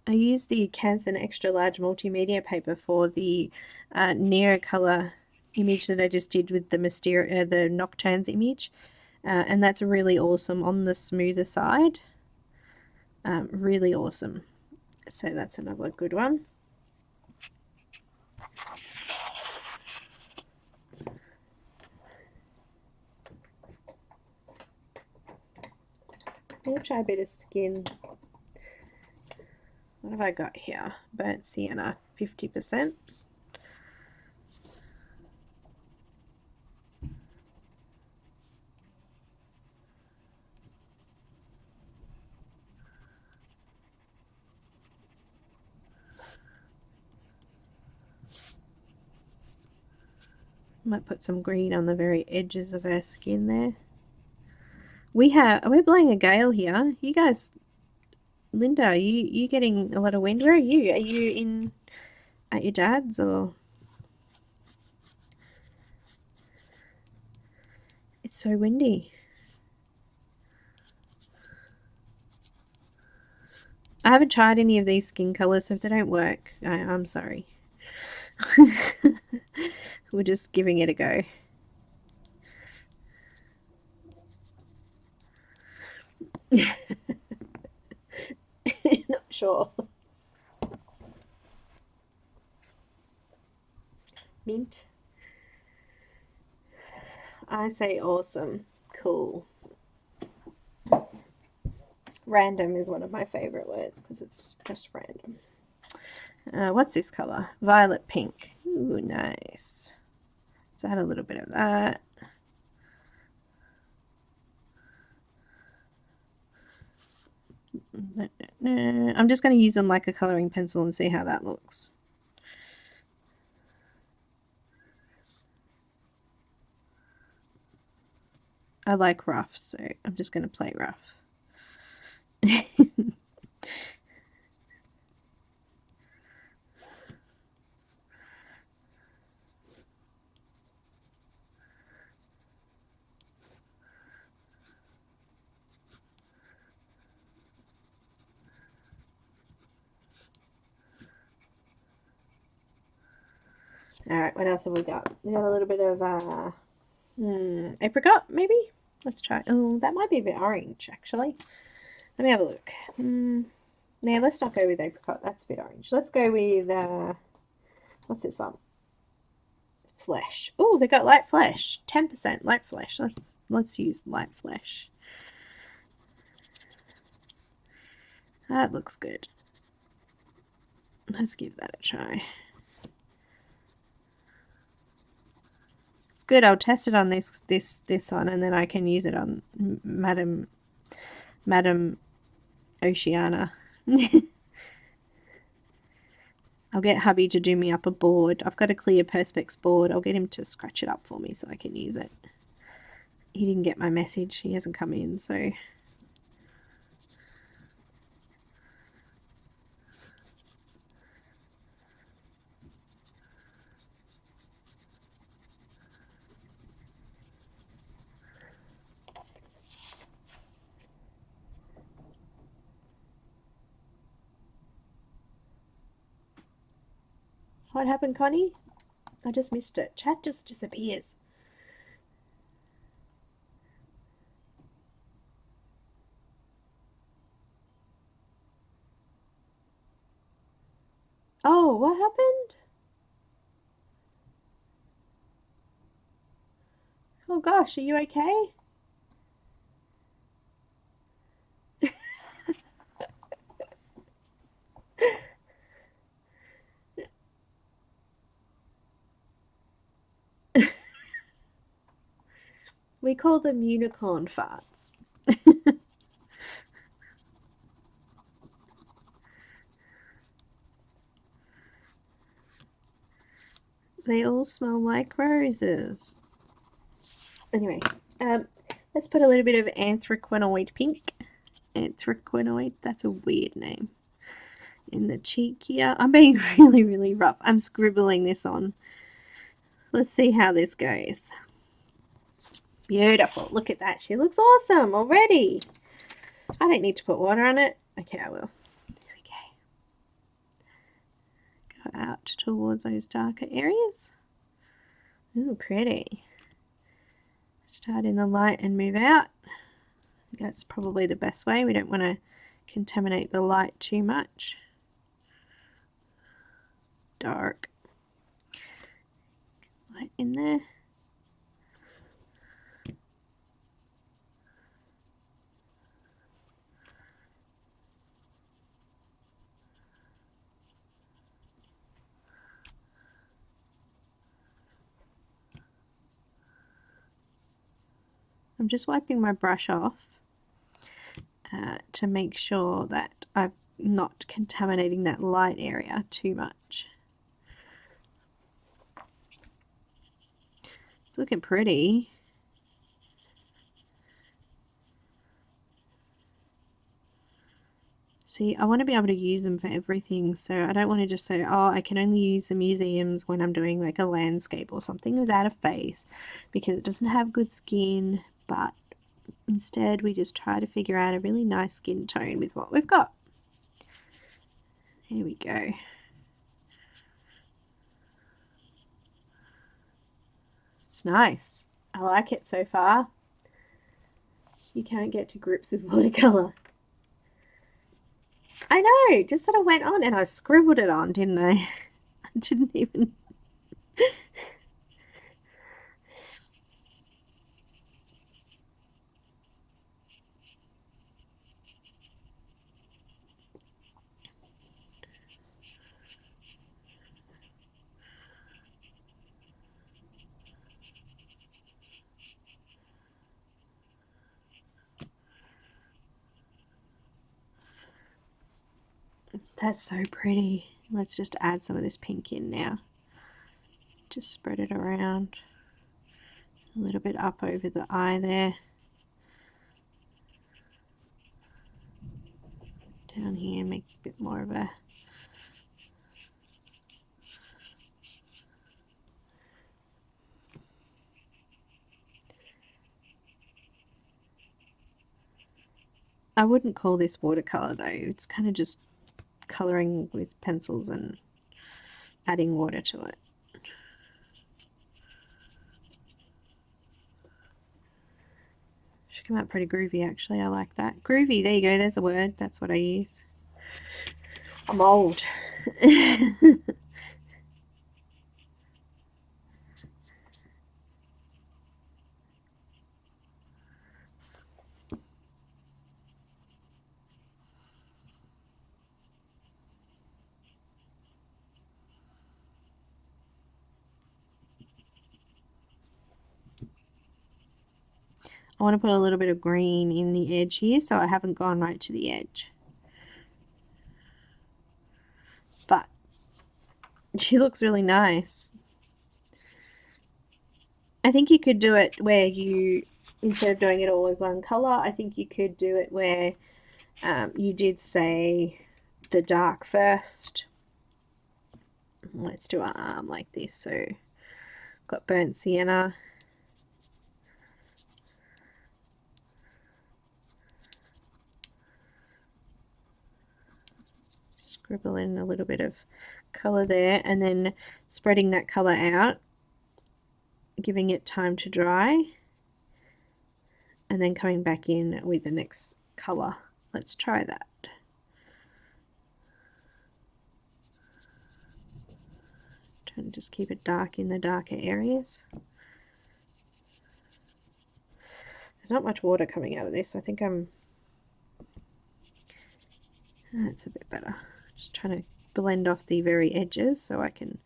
I used the Canson Extra Large Multimedia paper for the Narre colour image that I just did with the the Nocturnes image, and that's really awesome on the smoother side. Really awesome. So that's another good one. I'm going to try a bit of skin. What have I got here? Burnt sienna, 50%. Might put some green on the very edges of our skin there. We're blowing a gale here. You guys, Linda, are you getting a lot of wind? Where are you? Are you in at your dad's or? It's so windy. I haven't tried any of these skin colors, so if they don't work, I'm sorry. We're just giving it a go. Not sure. Mint. I say awesome. Cool. Random is one of my favorite words because it's just random. What's this color? Violet pink. Ooh, nice. So add a little bit of that. I'm just going to use them like a colouring pencil and see how that looks. I like rough, so I'm just going to play rough. Alright, what else have we got? We got a little bit of apricot, maybe? Let's try. Oh, that might be a bit orange, actually. Let me have a look. Now, let's not go with apricot. That's a bit orange. Let's go with, what's this one? Flesh. Oh, they got light flesh. 10% light flesh. Let's use light flesh. That looks good. Let's give that a try. It's good. I'll test it on this one, and then I can use it on Madam Oceanna. I'll get hubby to do me up a board. I've got a clear Perspex board. I'll get him to scratch it up for me so I can use it. He didn't get my message. He hasn't come in, so... What happened, Connie? I just missed it. Chat just disappears. Oh, what happened? Oh gosh, are you okay? We call them unicorn farts. They all smell like roses. Anyway, let's put a little bit of anthraquinoid pink. Anthraquinoid, that's a weird name. In the cheek here. I'm being really, really rough. I'm scribbling this on. Let's see how this goes. Beautiful. Look at that. She looks awesome already. I don't need to put water on it. Okay, I will. There we go. Go out towards those darker areas. Ooh, pretty. Start in the light and move out. That's probably the best way. We don't want to contaminate the light too much. Dark. Light in there. I'm just wiping my brush off to make sure that I'm not contaminating that light area too much. It's looking pretty. See, I want to be able to use them for everything, so I don't want to just say, oh, I can only use the museums when I'm doing like a landscape or something without a face, because it doesn't have good skin, but instead we just try to figure out a really nice skin tone with what we've got. Here we go. It's nice. I like it so far. You can't get to grips with watercolour. I know, just sort of went on and I scribbled it on, didn't I? I didn't even... That's so pretty. Let's just add some of this pink in now. Just spread it around. A little bit up over the eye there. Down here, make a bit more of a... I wouldn't call this watercolor though. It's kind of just coloring with pencils and adding water to it. Should come out pretty groovy actually. I like that. Groovy, there you go, there's a word. That's what I use. I'm old. I want to put a little bit of green in the edge here, so I haven't gone right to the edge. But she looks really nice. I think you could do it where you, instead of doing it all with one color, I think you could do it where you did say the dark first. Let's do our arm like this. So got burnt sienna. Scribble in a little bit of color there, and then spreading that color out, giving it time to dry, and then coming back in with the next color. Let's try that. Trying to just keep it dark in the darker areas. There's not much water coming out of this. I think that's a bit better. Just trying to blend off the very edges so I can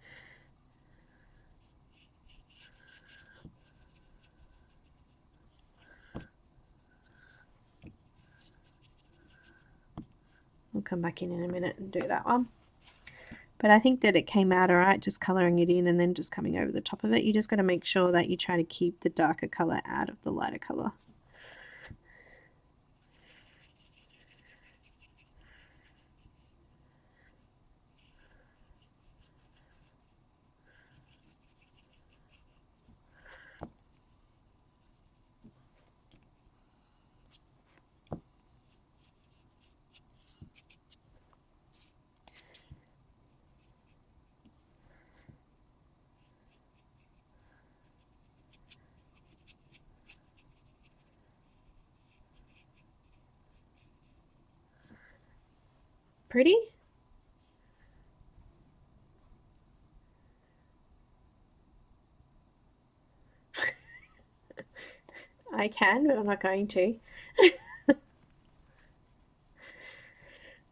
we'll come back in a minute and do that one. But I think that it came out alright, just colouring it in and then just coming over the top of it. You just got to make sure that you try to keep the darker colour out of the lighter colour. Pretty? I can, but I'm not going to.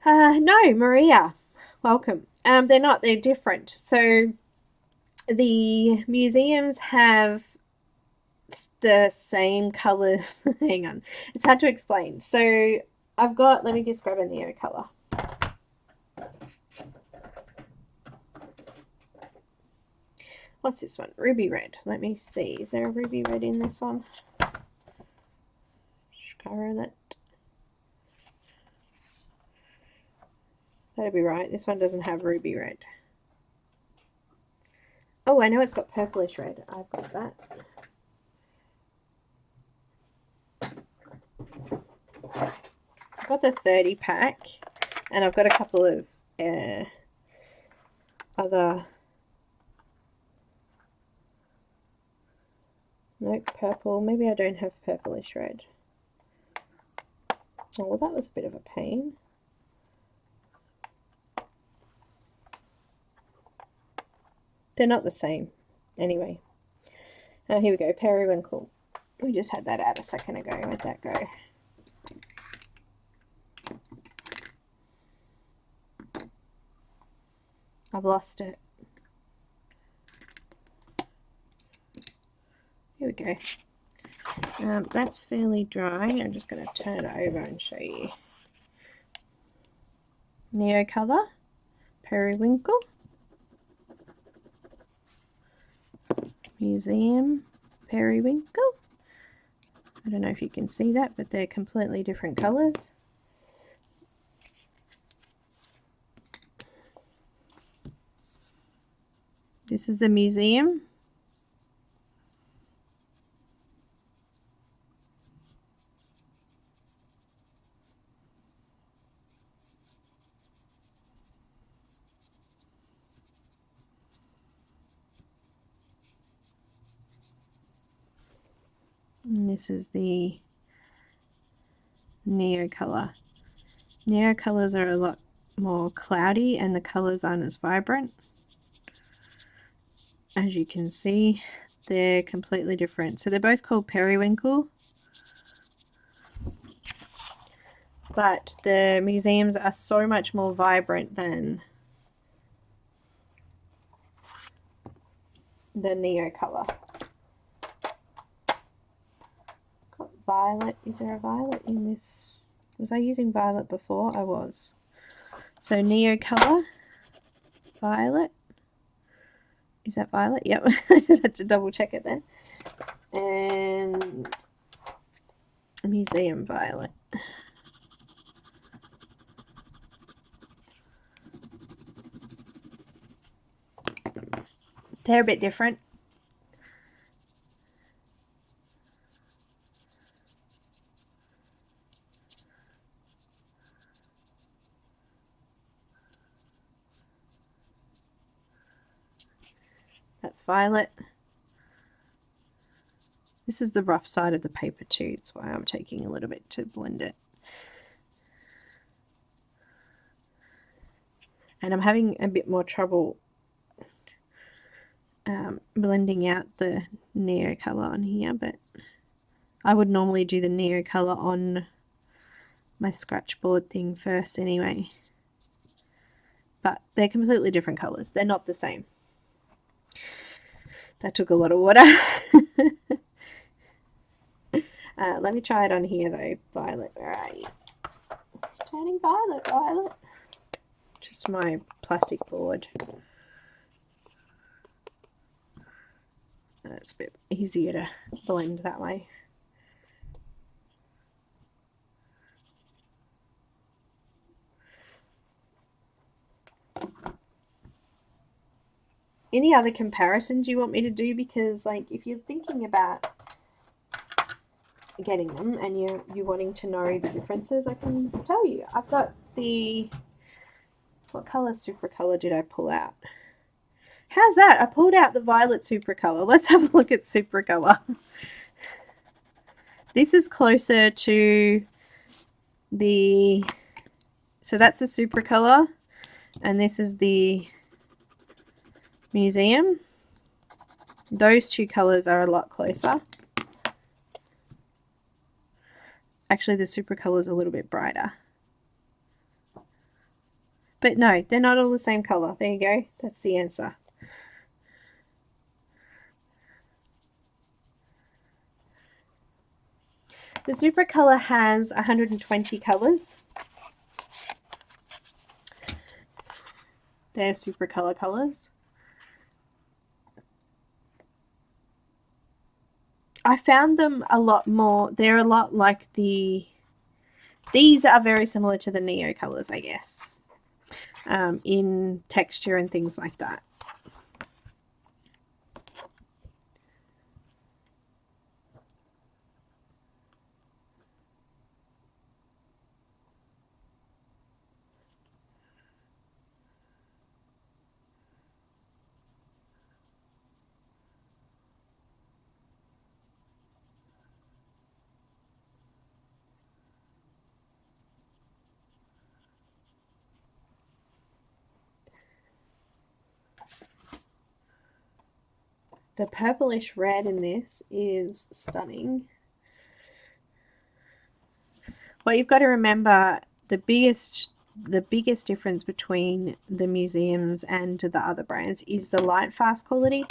No, Maria, welcome. They're not, they're different. So the museums have the same colors. Hang on, it's hard to explain. So I've got, let me just grab a Neo color. What's this one? Ruby red. Let me see. Is there a ruby red in this one? Caran. That'd be right. This one doesn't have ruby red. Oh, I know it's got purplish red. I've got that. I've got the 30 pack, and I've got a couple of other... Nope, purple. Maybe I don't have purplish red. Oh, well, that was a bit of a pain. They're not the same. Anyway. Here we go. Periwinkle. We just had that out a second ago. Where'd that go? I've lost it. Here we go. That's fairly dry. I'm just going to turn it over and show you. Neocolor, Periwinkle, Museum, Periwinkle. I don't know if you can see that, but they're completely different colours. This is the Museum. And this is the Neocolor. Neocolors are a lot more cloudy and the colours aren't as vibrant. As you can see, they're completely different. So they're both called Periwinkle, but the museums are so much more vibrant than the Neocolor. Got violet. Is there a violet in this? Was I using violet before? I was. So Neocolor, violet. Is that violet? Yep. I just had to double check it then. And Museum violet. They're a bit different. That's violet. This is the rough side of the paper too. That's why I'm taking a little bit to blend it. And I'm having a bit more trouble blending out the Neocolor on here, but I would normally do the Neocolor on my scratch board thing first anyway. But they're completely different colours. They're not the same. That took a lot of water. Let me try it on here though. Violet, where are you? Turning violet, violet. Just my plastic board. It's a bit easier to blend that way. Any other comparisons you want me to do? Because like if you're thinking about getting them and you're wanting to know the differences, I can tell you. I've got the, what color super color did I pull out? How's that? I pulled out the violet super color. Let's have a look at super color. This is closer to the, so that's the super color and this is the Museum. Those two colors are a lot closer. Actually, the super color is a little bit brighter. But no, they're not all the same color. There you go. That's the answer. The super color has 120 colors. They're super color colors. I found them a lot more, they're a lot like the, these are very similar to the Neocolors, I guess, in texture and things like that. The purplish red in this is stunning. What you've got to remember, the biggest difference between the museums and the other brands is the light fast quality.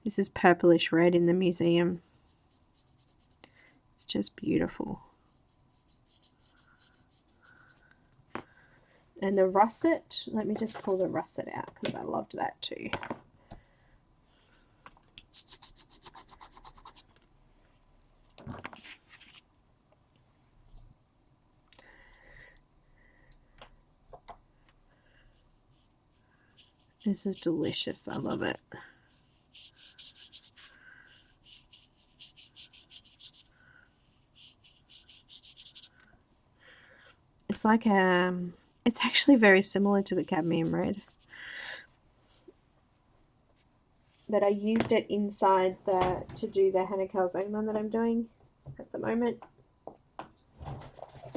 This is purplish red in the museum. It's just beautiful. And the russet, let me just pull the russet out because I loved that too. This is delicious. I love it. It's like it's actually very similar to the cadmium red, but I used it inside to do the Hannah Calzone that I'm doing at the moment.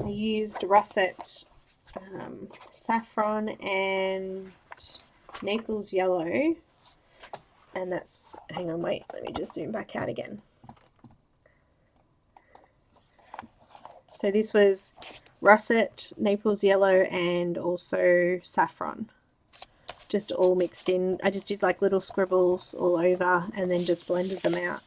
I used russet, saffron, and Naples yellow, and that's, hang on, wait, let me just zoom back out again. So this was russet, Naples yellow, and also saffron, just all mixed in. I just did like little scribbles all over and then just blended them out.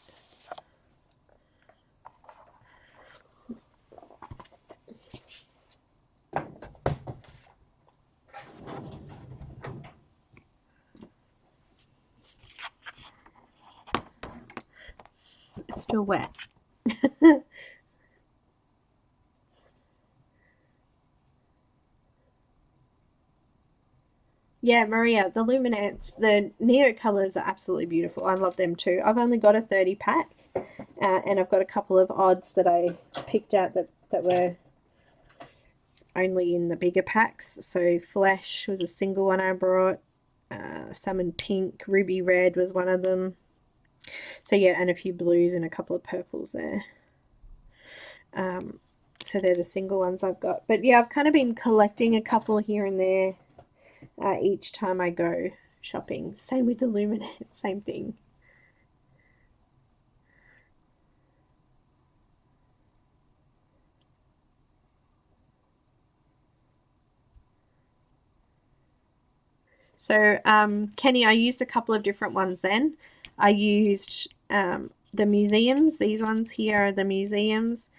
It's still wet. Yeah, Maria, the Luminance, the Neo colors are absolutely beautiful. I love them too. I've only got a 30 pack, and I've got a couple of odds that I picked out that were only in the bigger packs. So Flesh was a single one I brought. Salmon Pink, Ruby Red was one of them. So yeah, and a few blues and a couple of purples there. So they're the single ones I've got. But yeah, I've kind of been collecting a couple here and there each time I go shopping. Same with the Luminance, same thing. So Kenny, I used a couple of different ones then. I used the museums. These ones here are the museums.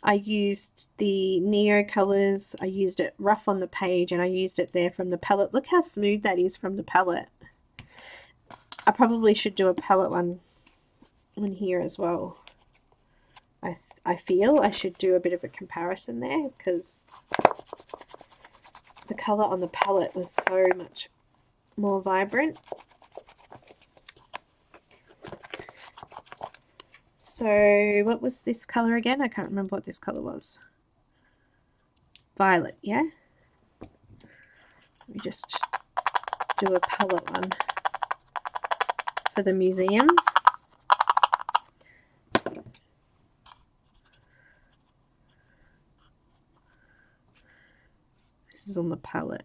I used the Neo colors. I used it rough on the page, and I used it there from the palette. Look how smooth that is from the palette. I probably should do a palette one here as well. I feel I should do a bit of a comparison there because the color on the palette was so much more vibrant. So what was this color again? I can't remember what this color was. Violet, yeah? Let me just do a palette one for the museums. This is on the palette.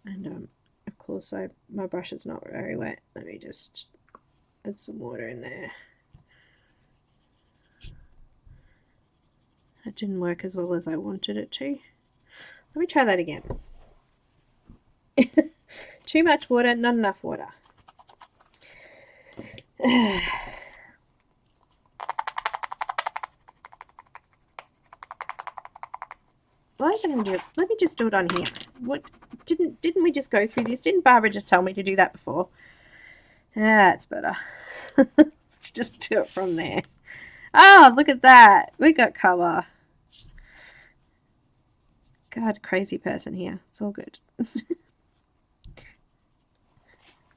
And of course my brush is not very wet. Let me just add some water in there. That didn't work as well as I wanted it to. Let me try that again. Too much water, not enough water. Why is it going to do it? Let me just do it on here. What didn't we just go through this? Didn't Barbara just tell me to do that before? That's better. Let's just do it from there. Oh, look at that. We got colour. God, crazy person here. It's all good.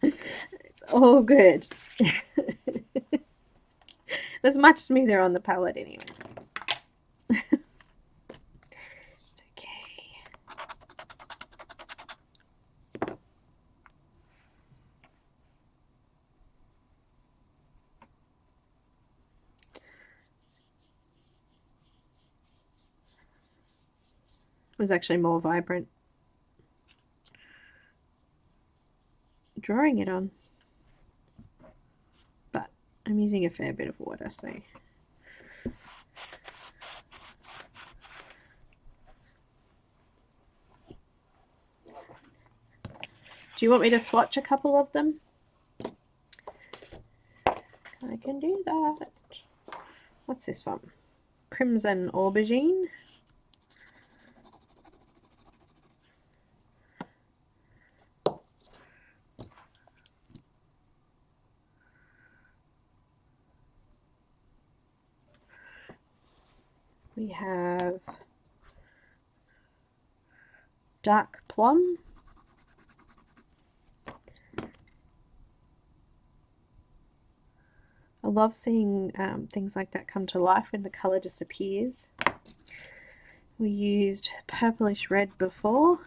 It's all good. It was much smoother on the palette anyway. It's okay. It was actually more vibrant. Drawing it on. But I'm using a fair bit of water, so. Do you want me to swatch a couple of them? I can do that. What's this one? Crimson Aubergine. We have dark plum. I love seeing things like that come to life when the colour disappears. We used purplish red before.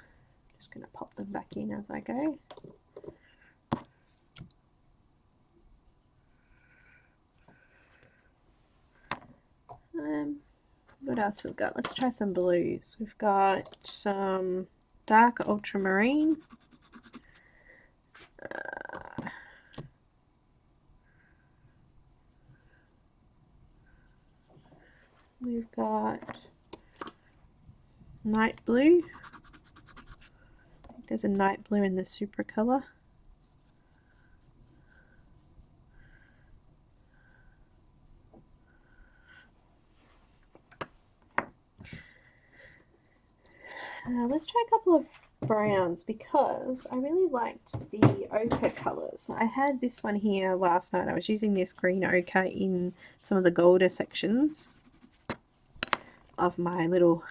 Just going to pop them back in as I go. What else have we got? Let's try some blues. We've got some dark ultramarine. We've got night blue. I think there's a night blue in the super colour. Let's try a couple of browns because I really liked the ochre colours. I had this one here last night. I was using this green ochre in some of the golder sections of my little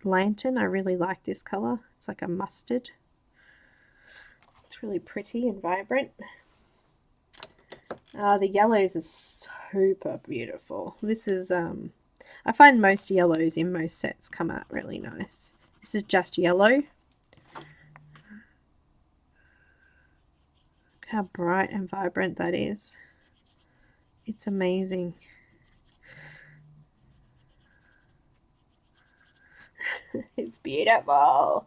lantern. I really like this colour. It's like a mustard. It's really pretty and vibrant. The yellows are super beautiful. This is, I find most yellows in most sets come out really nice. This is just yellow. Look how bright and vibrant that is. It's amazing. It's beautiful.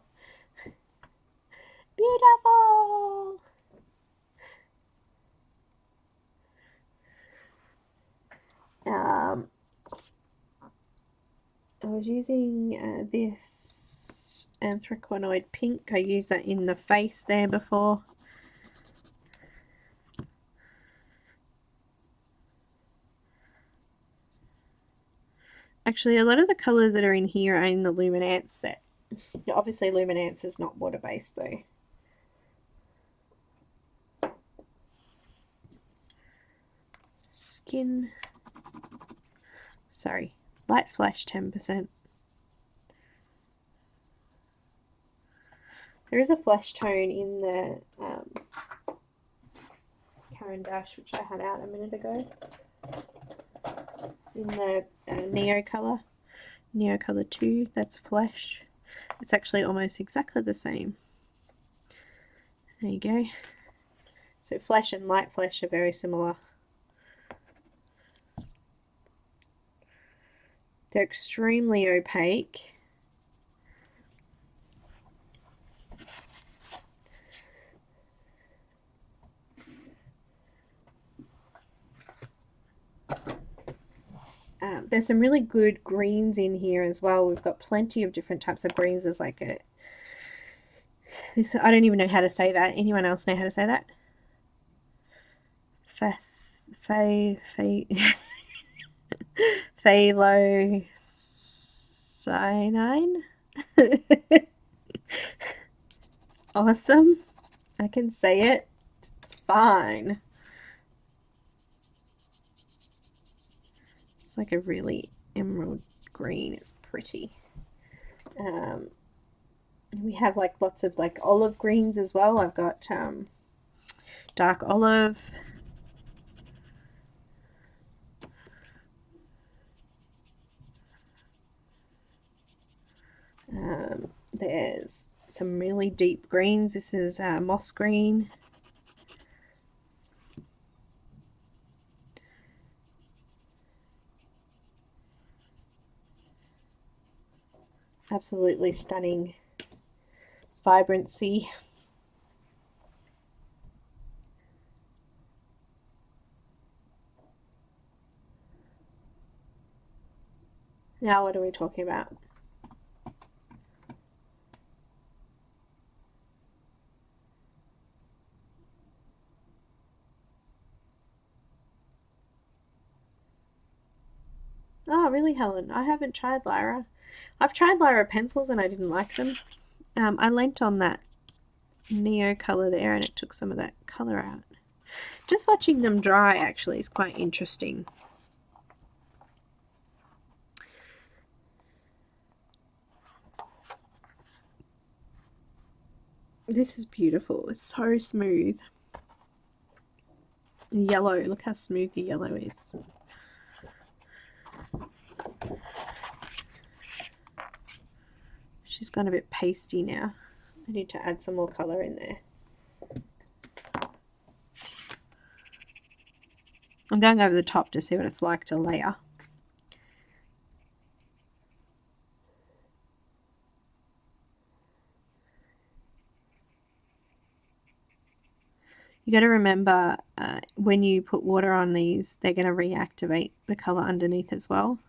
Beautiful. I was using this anthraquinoid pink. I used that in the face there before. Actually, a lot of the colours that are in here are in the Luminance set. Obviously, Luminance is not water-based though. Skin. Sorry. Light flash 10%. There is a flash tone in the Caran Dash, which I had out a minute ago. In the Neo colour. Neo colour 2, that's flash. It's actually almost exactly the same. There you go. So flash and light flash are very similar. They're extremely opaque. There's some really good greens in here as well. We've got plenty of different types of greens. There's like this, I don't even know how to say that. Anyone else know how to say that? Phalocyanine. Awesome. I can say it. It's fine. It's like a really emerald green. It's pretty. We have like lots of like olive greens as well. I've got dark olive. There's some really deep greens. This is moss green. Absolutely stunning vibrancy. Now what are we talking about? Oh, really, Helen? I haven't tried Lyra. I've tried Lyra pencils and I didn't like them. I lent on that Neo colour there and it took some of that colour out. Just watching them dry actually is quite interesting. This is beautiful. It's so smooth. Yellow. Look how smooth the yellow is. She's gone a bit pasty now. I need to add some more colour in there. I'm going over the top to see what it's like to layer. You got to remember when you put water on these, they're going to reactivate the colour underneath as well.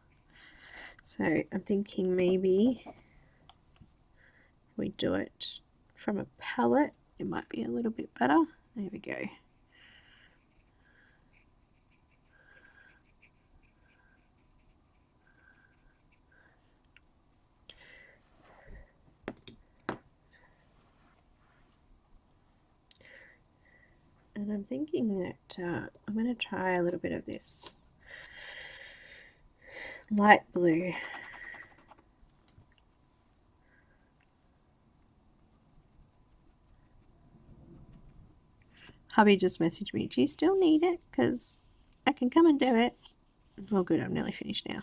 So I'm thinking maybe we do it from a palette. It might be a little bit better. There we go. And I'm thinking that I'm going to try a little bit of this light blue. Hubby just messaged me, do you still need it? Because I can come and do it. Oh good, I'm nearly finished now.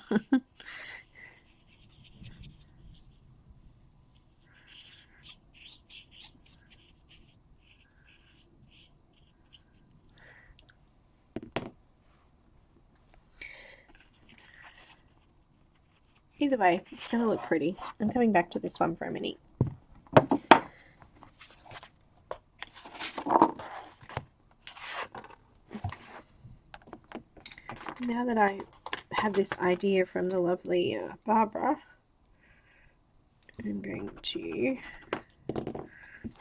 Either way, it's going to look pretty. I'm coming back to this one for a minute. Now that I have this idea from the lovely Barbara, I'm going to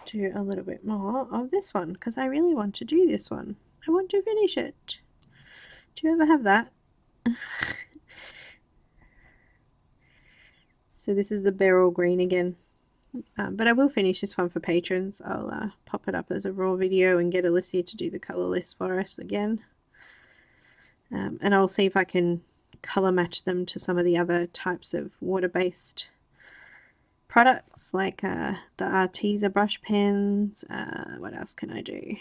do a little bit more of this one because I really want to do this one. I want to finish it. Do you ever have that? So this is the beryl green again. But I will finish this one for patrons. I'll pop it up as a raw video and get Alicia to do the colour list for us again. And I'll see if I can colour match them to some of the other types of water-based products like the Arteza brush pens. What else can I do?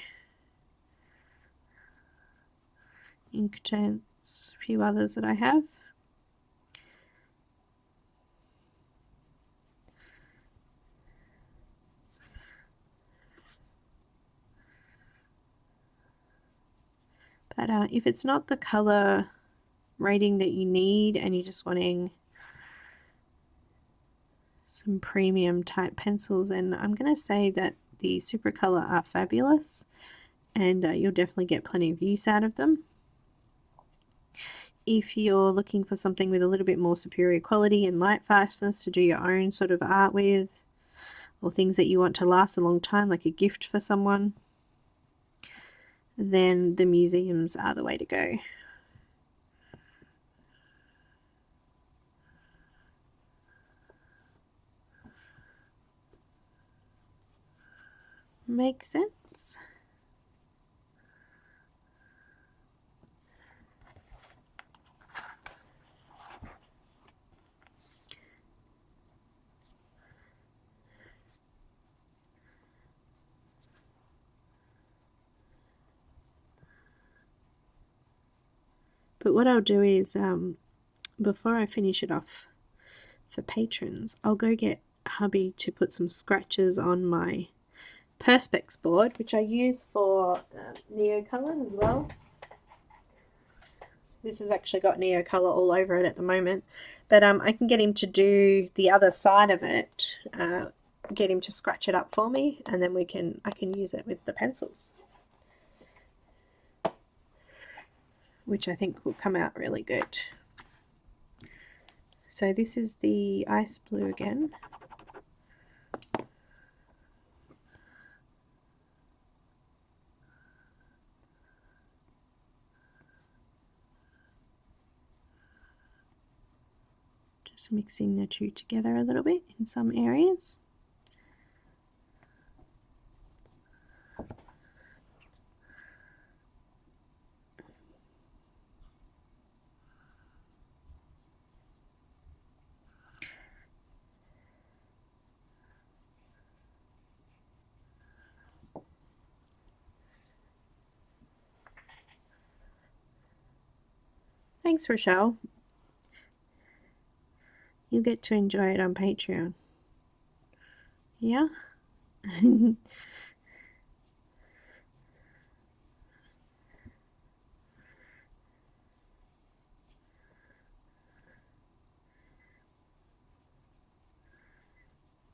Inkjets, a few others that I have. But if it's not the colour rating that you need and you're just wanting some premium type pencils, and I'm going to say that the Supracolor are fabulous and you'll definitely get plenty of use out of them. If you're looking for something with a little bit more superior quality and light fastness to do your own sort of art with, or things that you want to last a long time like a gift for someone, then the museums are the way to go. Makes sense? But what I'll do is, before I finish it off for patrons, I'll go get hubby to put some scratches on my Perspex board, which I use for Neocolor as well. So this has actually got Neocolor all over it at the moment, but I can get him to do the other side of it, get him to scratch it up for me, and then I can use it with the pencils, which I think will come out really good. So this is the ice blue again. Just mixing the two together a little bit in some areas. Thanks, Rochelle. You get to enjoy it on Patreon. Yeah?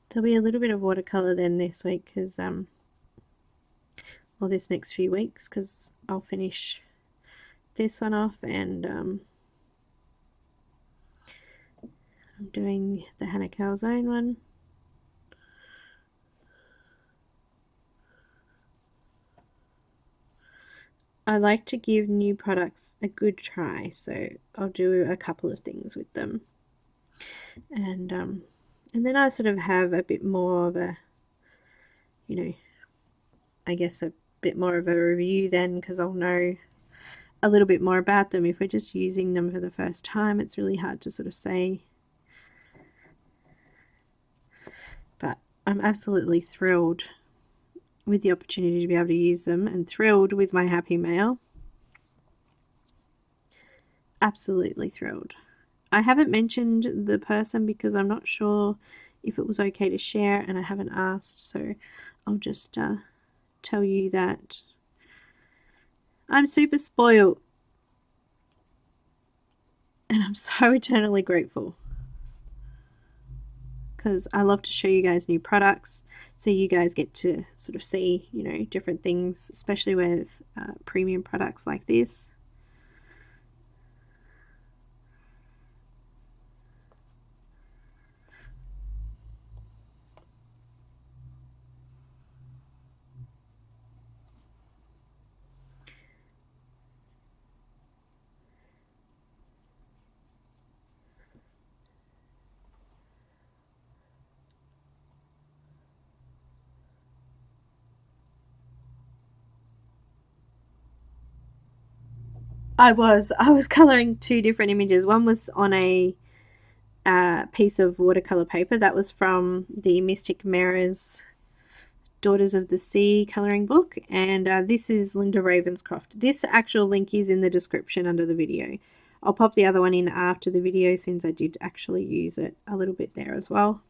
There'll be a little bit of watercolor then this week because or this next few weeks, because I'll finish this one off and I'm doing the Hannah Calzone one. I like to give new products a good try, so I'll do a couple of things with them, and then I sort of have a bit more of a, you know, I guess a bit more of a review then, because I'll know a little bit more about them. If we're just using them for the first time, it's really hard to sort of say. But I'm absolutely thrilled with the opportunity to be able to use them, and thrilled with my happy mail. Absolutely thrilled. I haven't mentioned the person because I'm not sure if it was okay to share, and I haven't asked, so I'll just tell you that I'm super spoiled and I'm so eternally grateful, because I love to show you guys new products so you guys get to sort of see, you know, different things, especially with premium products like this. I was colouring two different images. One was on a piece of watercolour paper that was from the Mystic Mirrors Daughters of the Sea colouring book, and this is Linda Ravenscroft. This actual link is in the description under the video. I'll pop the other one in after the video since I did actually use it a little bit there as well.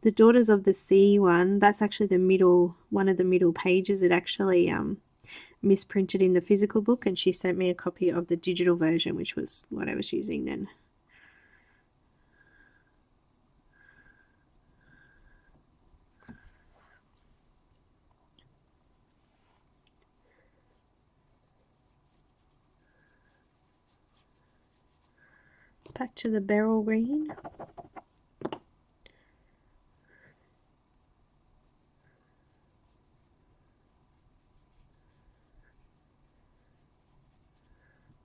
The Daughters of the Sea one, that's actually the middle, one of the middle pages. It actually misprinted in the physical book, and she sent me a copy of the digital version, which was what I was using then. Back to the beryl green.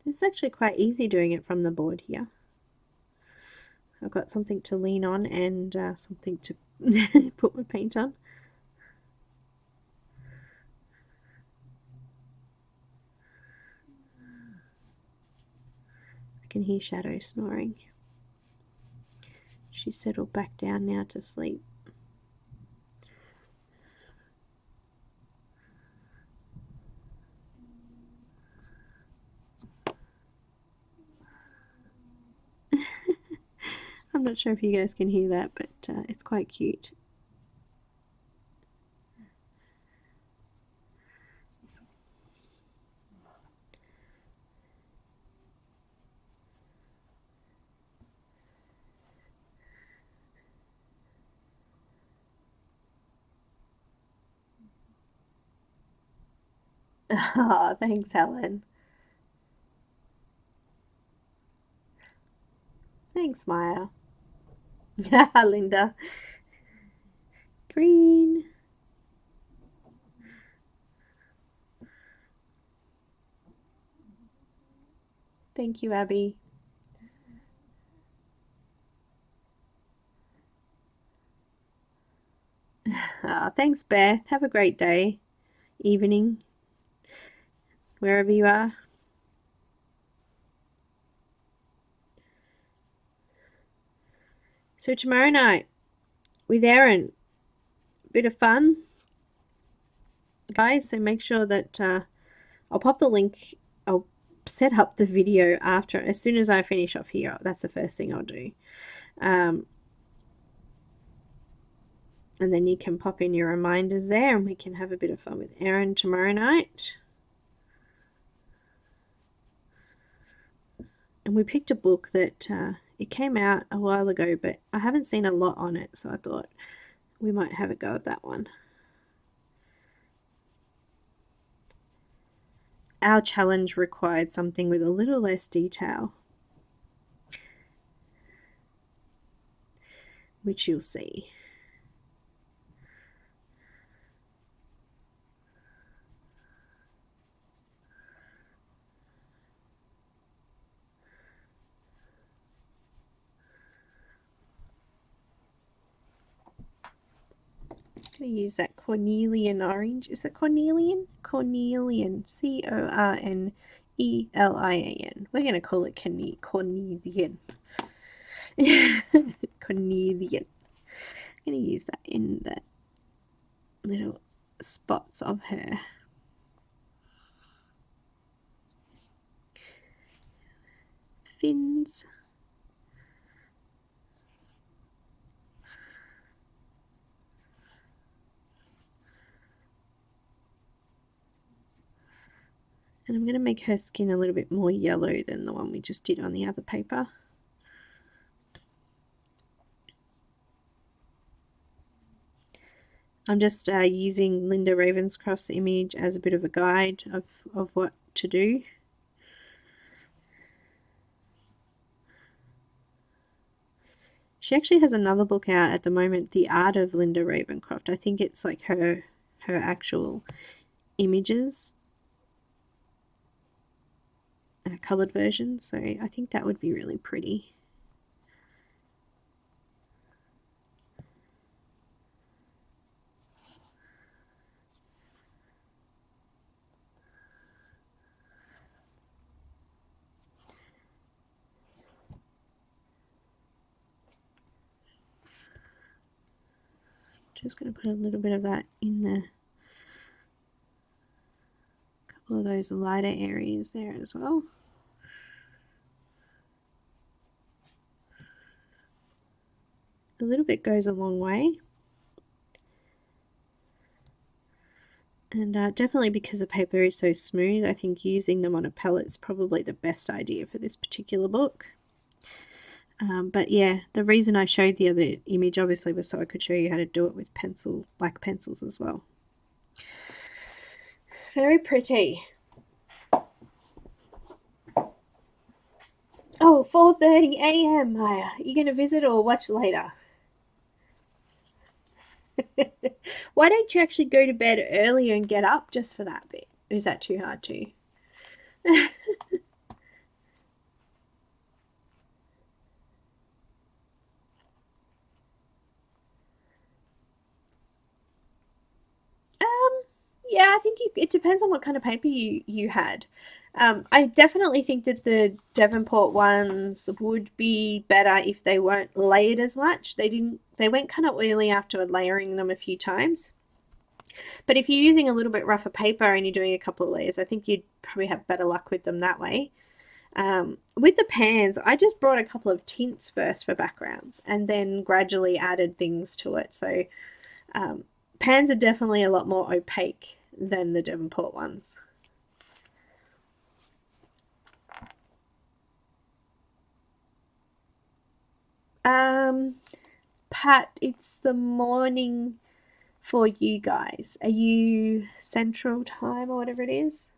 It's actually quite easy doing it from the board here. I've got something to lean on and something to put my paint on. I can hear Shadow snoring. She's settled back down now to sleep. I'm not sure if you guys can hear that, but it's quite cute. Oh, thanks, Helen. Thanks, Maya. Linda. Green. Thank you, Abby. Thanks, Beth. Have a great day, evening, wherever you are. So tomorrow night with Erin, bit of fun. guys, so make sure that I'll pop the link. I'll set up the video after, as soon as I finish off here. That's the first thing I'll do. And then you can pop in your reminders there and we can have a bit of fun with Erin tomorrow night. And we picked a book that it came out a while ago, but I haven't seen a lot on it, so I thought we might have a go at that one. Our challenge required something with a little less detail, which you'll see. I'm going to use that cornelian orange. Is it cornelian? Cornelian. Cornelian. We're going to call it cornelian. Cornelian. I'm going to use that in the little spots of her. Fins. And I'm going to make her skin a little bit more yellow than the one we just did on the other paper. I'm just using Linda Ravenscroft's image as a bit of a guide of what to do. She actually has another book out at the moment, The Art of Linda Ravenscroft. I think it's like her actual images. Coloured version, so I think that would be really pretty. Just going to put a little bit of that in the couple of those lighter areas there as well. A little bit goes a long way. And definitely because the paper is so smooth, I think using them on a palette is probably the best idea for this particular book. But yeah, the reason I showed the other image obviously was so I could show you how to do it with black pencils as well. Very pretty. Oh, 4:30 a.m. Maya. You going to visit or watch later? Why don't you actually go to bed earlier and get up just for that bit? Or is that too hard too? Yeah, I think it depends on what kind of paper you had. I definitely think that the Devonport ones would be better if they weren't layered as much. They went kind of oily after layering them a few times. But if you're using a little bit rougher paper and you're doing a couple of layers, I think you'd probably have better luck with them that way. With the pans, I just brought a couple of tints first for backgrounds and then gradually added things to it. So pans are definitely a lot more opaque than the Devonport ones. Pat, it's the morning for you guys. Are you Central Time or whatever it is?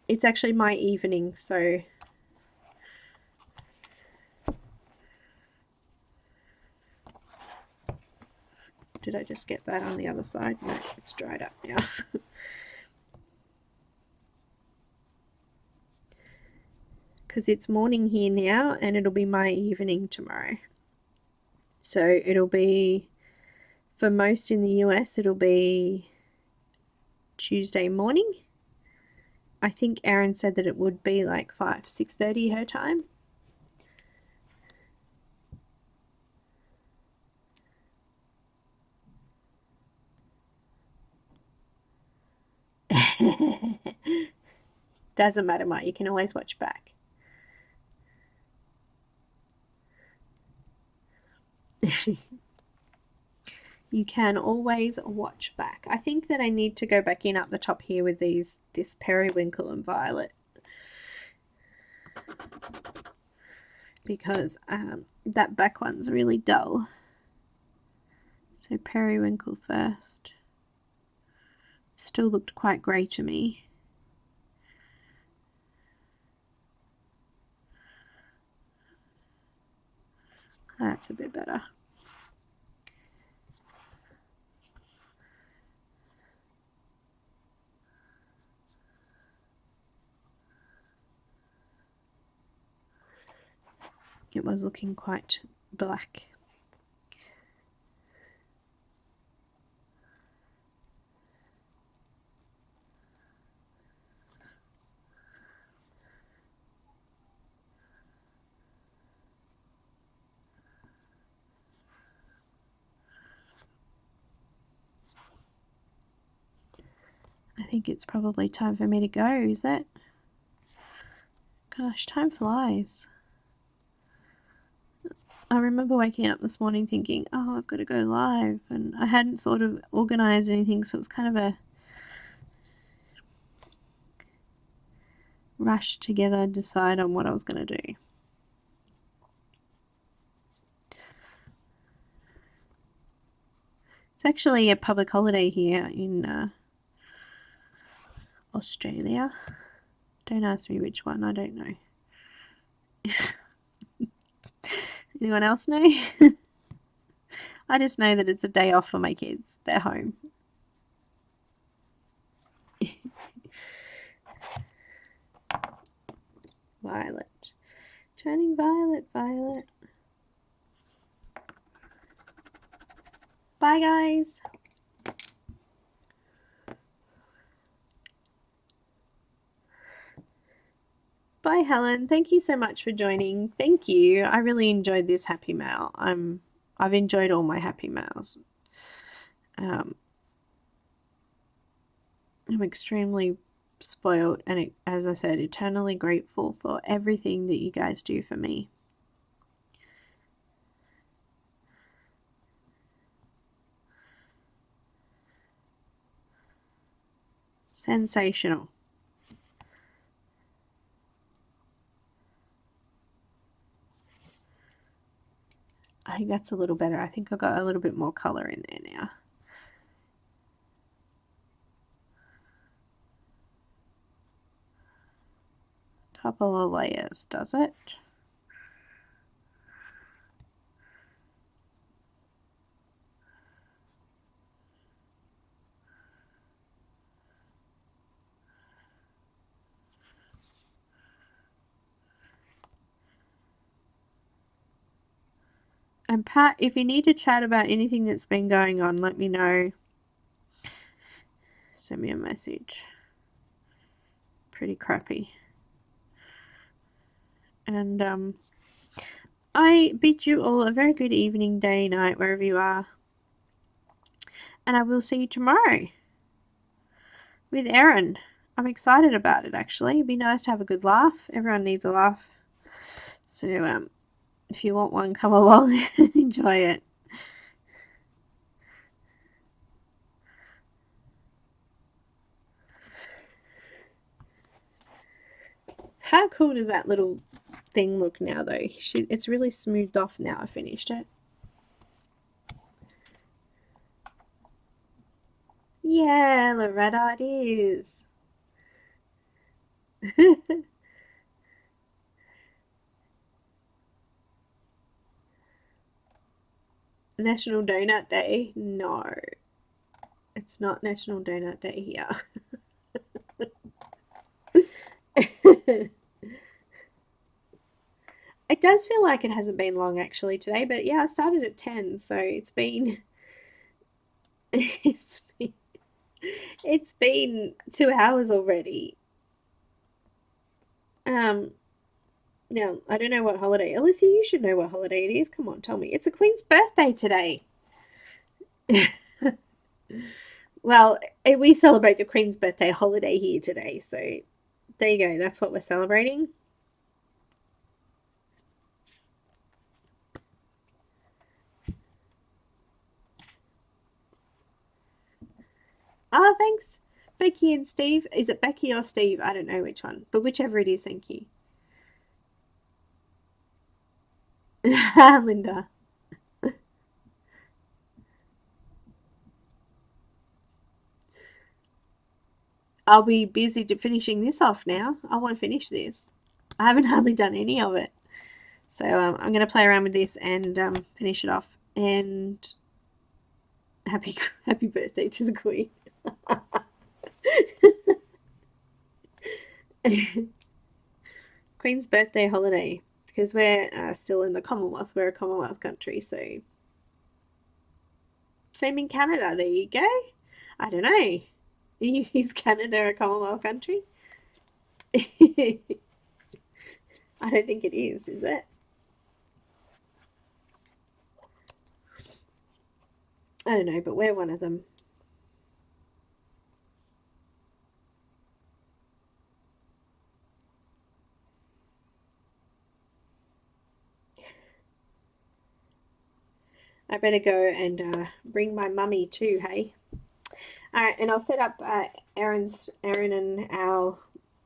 It's actually my evening, so did I just get that on the other side? No, it's dried up now. Because it's morning here now and it'll be my evening tomorrow. So it'll be, for most in the US, it'll be Tuesday morning. I think Erin said that it would be like 6:30 her time. Doesn't matter, Mike. You can always watch back. You can always watch back. I think that I need to go back in up the top here with this periwinkle and violet, because that back one's really dull. So periwinkle first. Still looked quite grey to me. That's a bit better. It was looking quite black. I think it's probably time for me to go, is it? Gosh, time flies. I remember waking up this morning thinking, oh, I've got to go live, and I hadn't sort of organised anything, so it was kind of a rush together, decide on what I was going to do. It's actually a public holiday here in Australia. Don't ask me which one, I don't know. Anyone else know? I just know that it's a day off for my kids. They're home. Violet. Turning violet, violet. Bye, guys. Bye, Helen. Thank you so much for joining. Thank you. I really enjoyed this happy mail. I've enjoyed all my happy mails. I'm extremely spoiled and, as I said, eternally grateful for everything that you guys do for me. Sensational. I think that's a little better. I think I've got a little bit more colour in there now. Couple of layers, does it? And Pat, if you need to chat about anything that's been going on, let me know. Send me a message. Pretty crappy. And I bid you all a very good evening, day, night, wherever you are. And I will see you tomorrow with Erin. I'm excited about it, actually. It'd be nice to have a good laugh. Everyone needs a laugh. So if you want one, come along and enjoy it. How cool does that little thing look now, though? It's really smoothed off now I finished it. Yeah, Loretta, it is. National Donut Day? No. It's not National Donut Day here. It does feel like it hasn't been long actually today, but yeah, I started at 10, so it's been 2 hours already. Now, I don't know what holiday. Alyssa, you should know what holiday it is. Come on, tell me. It's the Queen's birthday today. Well, we celebrate the Queen's birthday holiday here today, so there you go. That's what we're celebrating. Oh, thanks, Becky and Steve. Is it Becky or Steve? I don't know which one, but whichever it is, thank you. Linda. I'll be busy finishing this off now. I want to finish this. I haven't hardly done any of it. So I'm going to play around with this and finish it off. And happy birthday to the Queen. Queen's birthday holiday. Because we're still in the Commonwealth. We're a Commonwealth country, so... Same in Canada. There you go. I don't know. Is Canada a Commonwealth country? I don't think it is it? I don't know, but we're one of them. I better go and bring my mummy too, hey? Alright, and I'll set up Aaron and our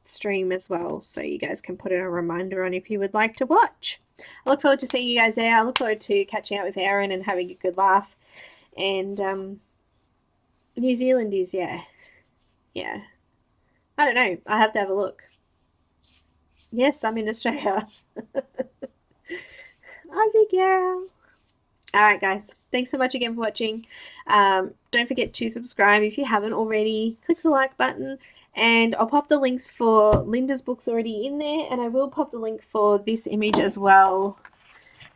stream as well, so you guys can put a reminder on if you would like to watch. I look forward to seeing you guys there. I look forward to catching up with Aaron and having a good laugh. And New Zealand is, yeah. I don't know. I have to have a look. Yes, I'm in Australia. Aussie girl. Alright guys, thanks so much again for watching. Don't forget to subscribe if you haven't already. Click the like button, and I'll pop the links for Linda's books already in there, and I will pop the link for this image as well,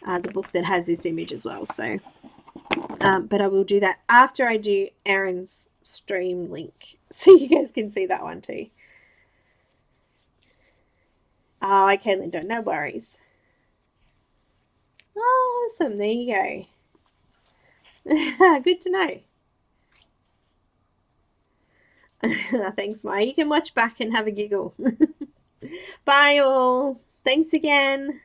the book that has this image as well. So, but I will do that after I do Aaron's stream link, so you guys can see that one too. Oh, okay, Linda, no worries. Oh, awesome. There you go. Good to know. Thanks, Maya. You can watch back and have a giggle. Bye, all. Thanks again.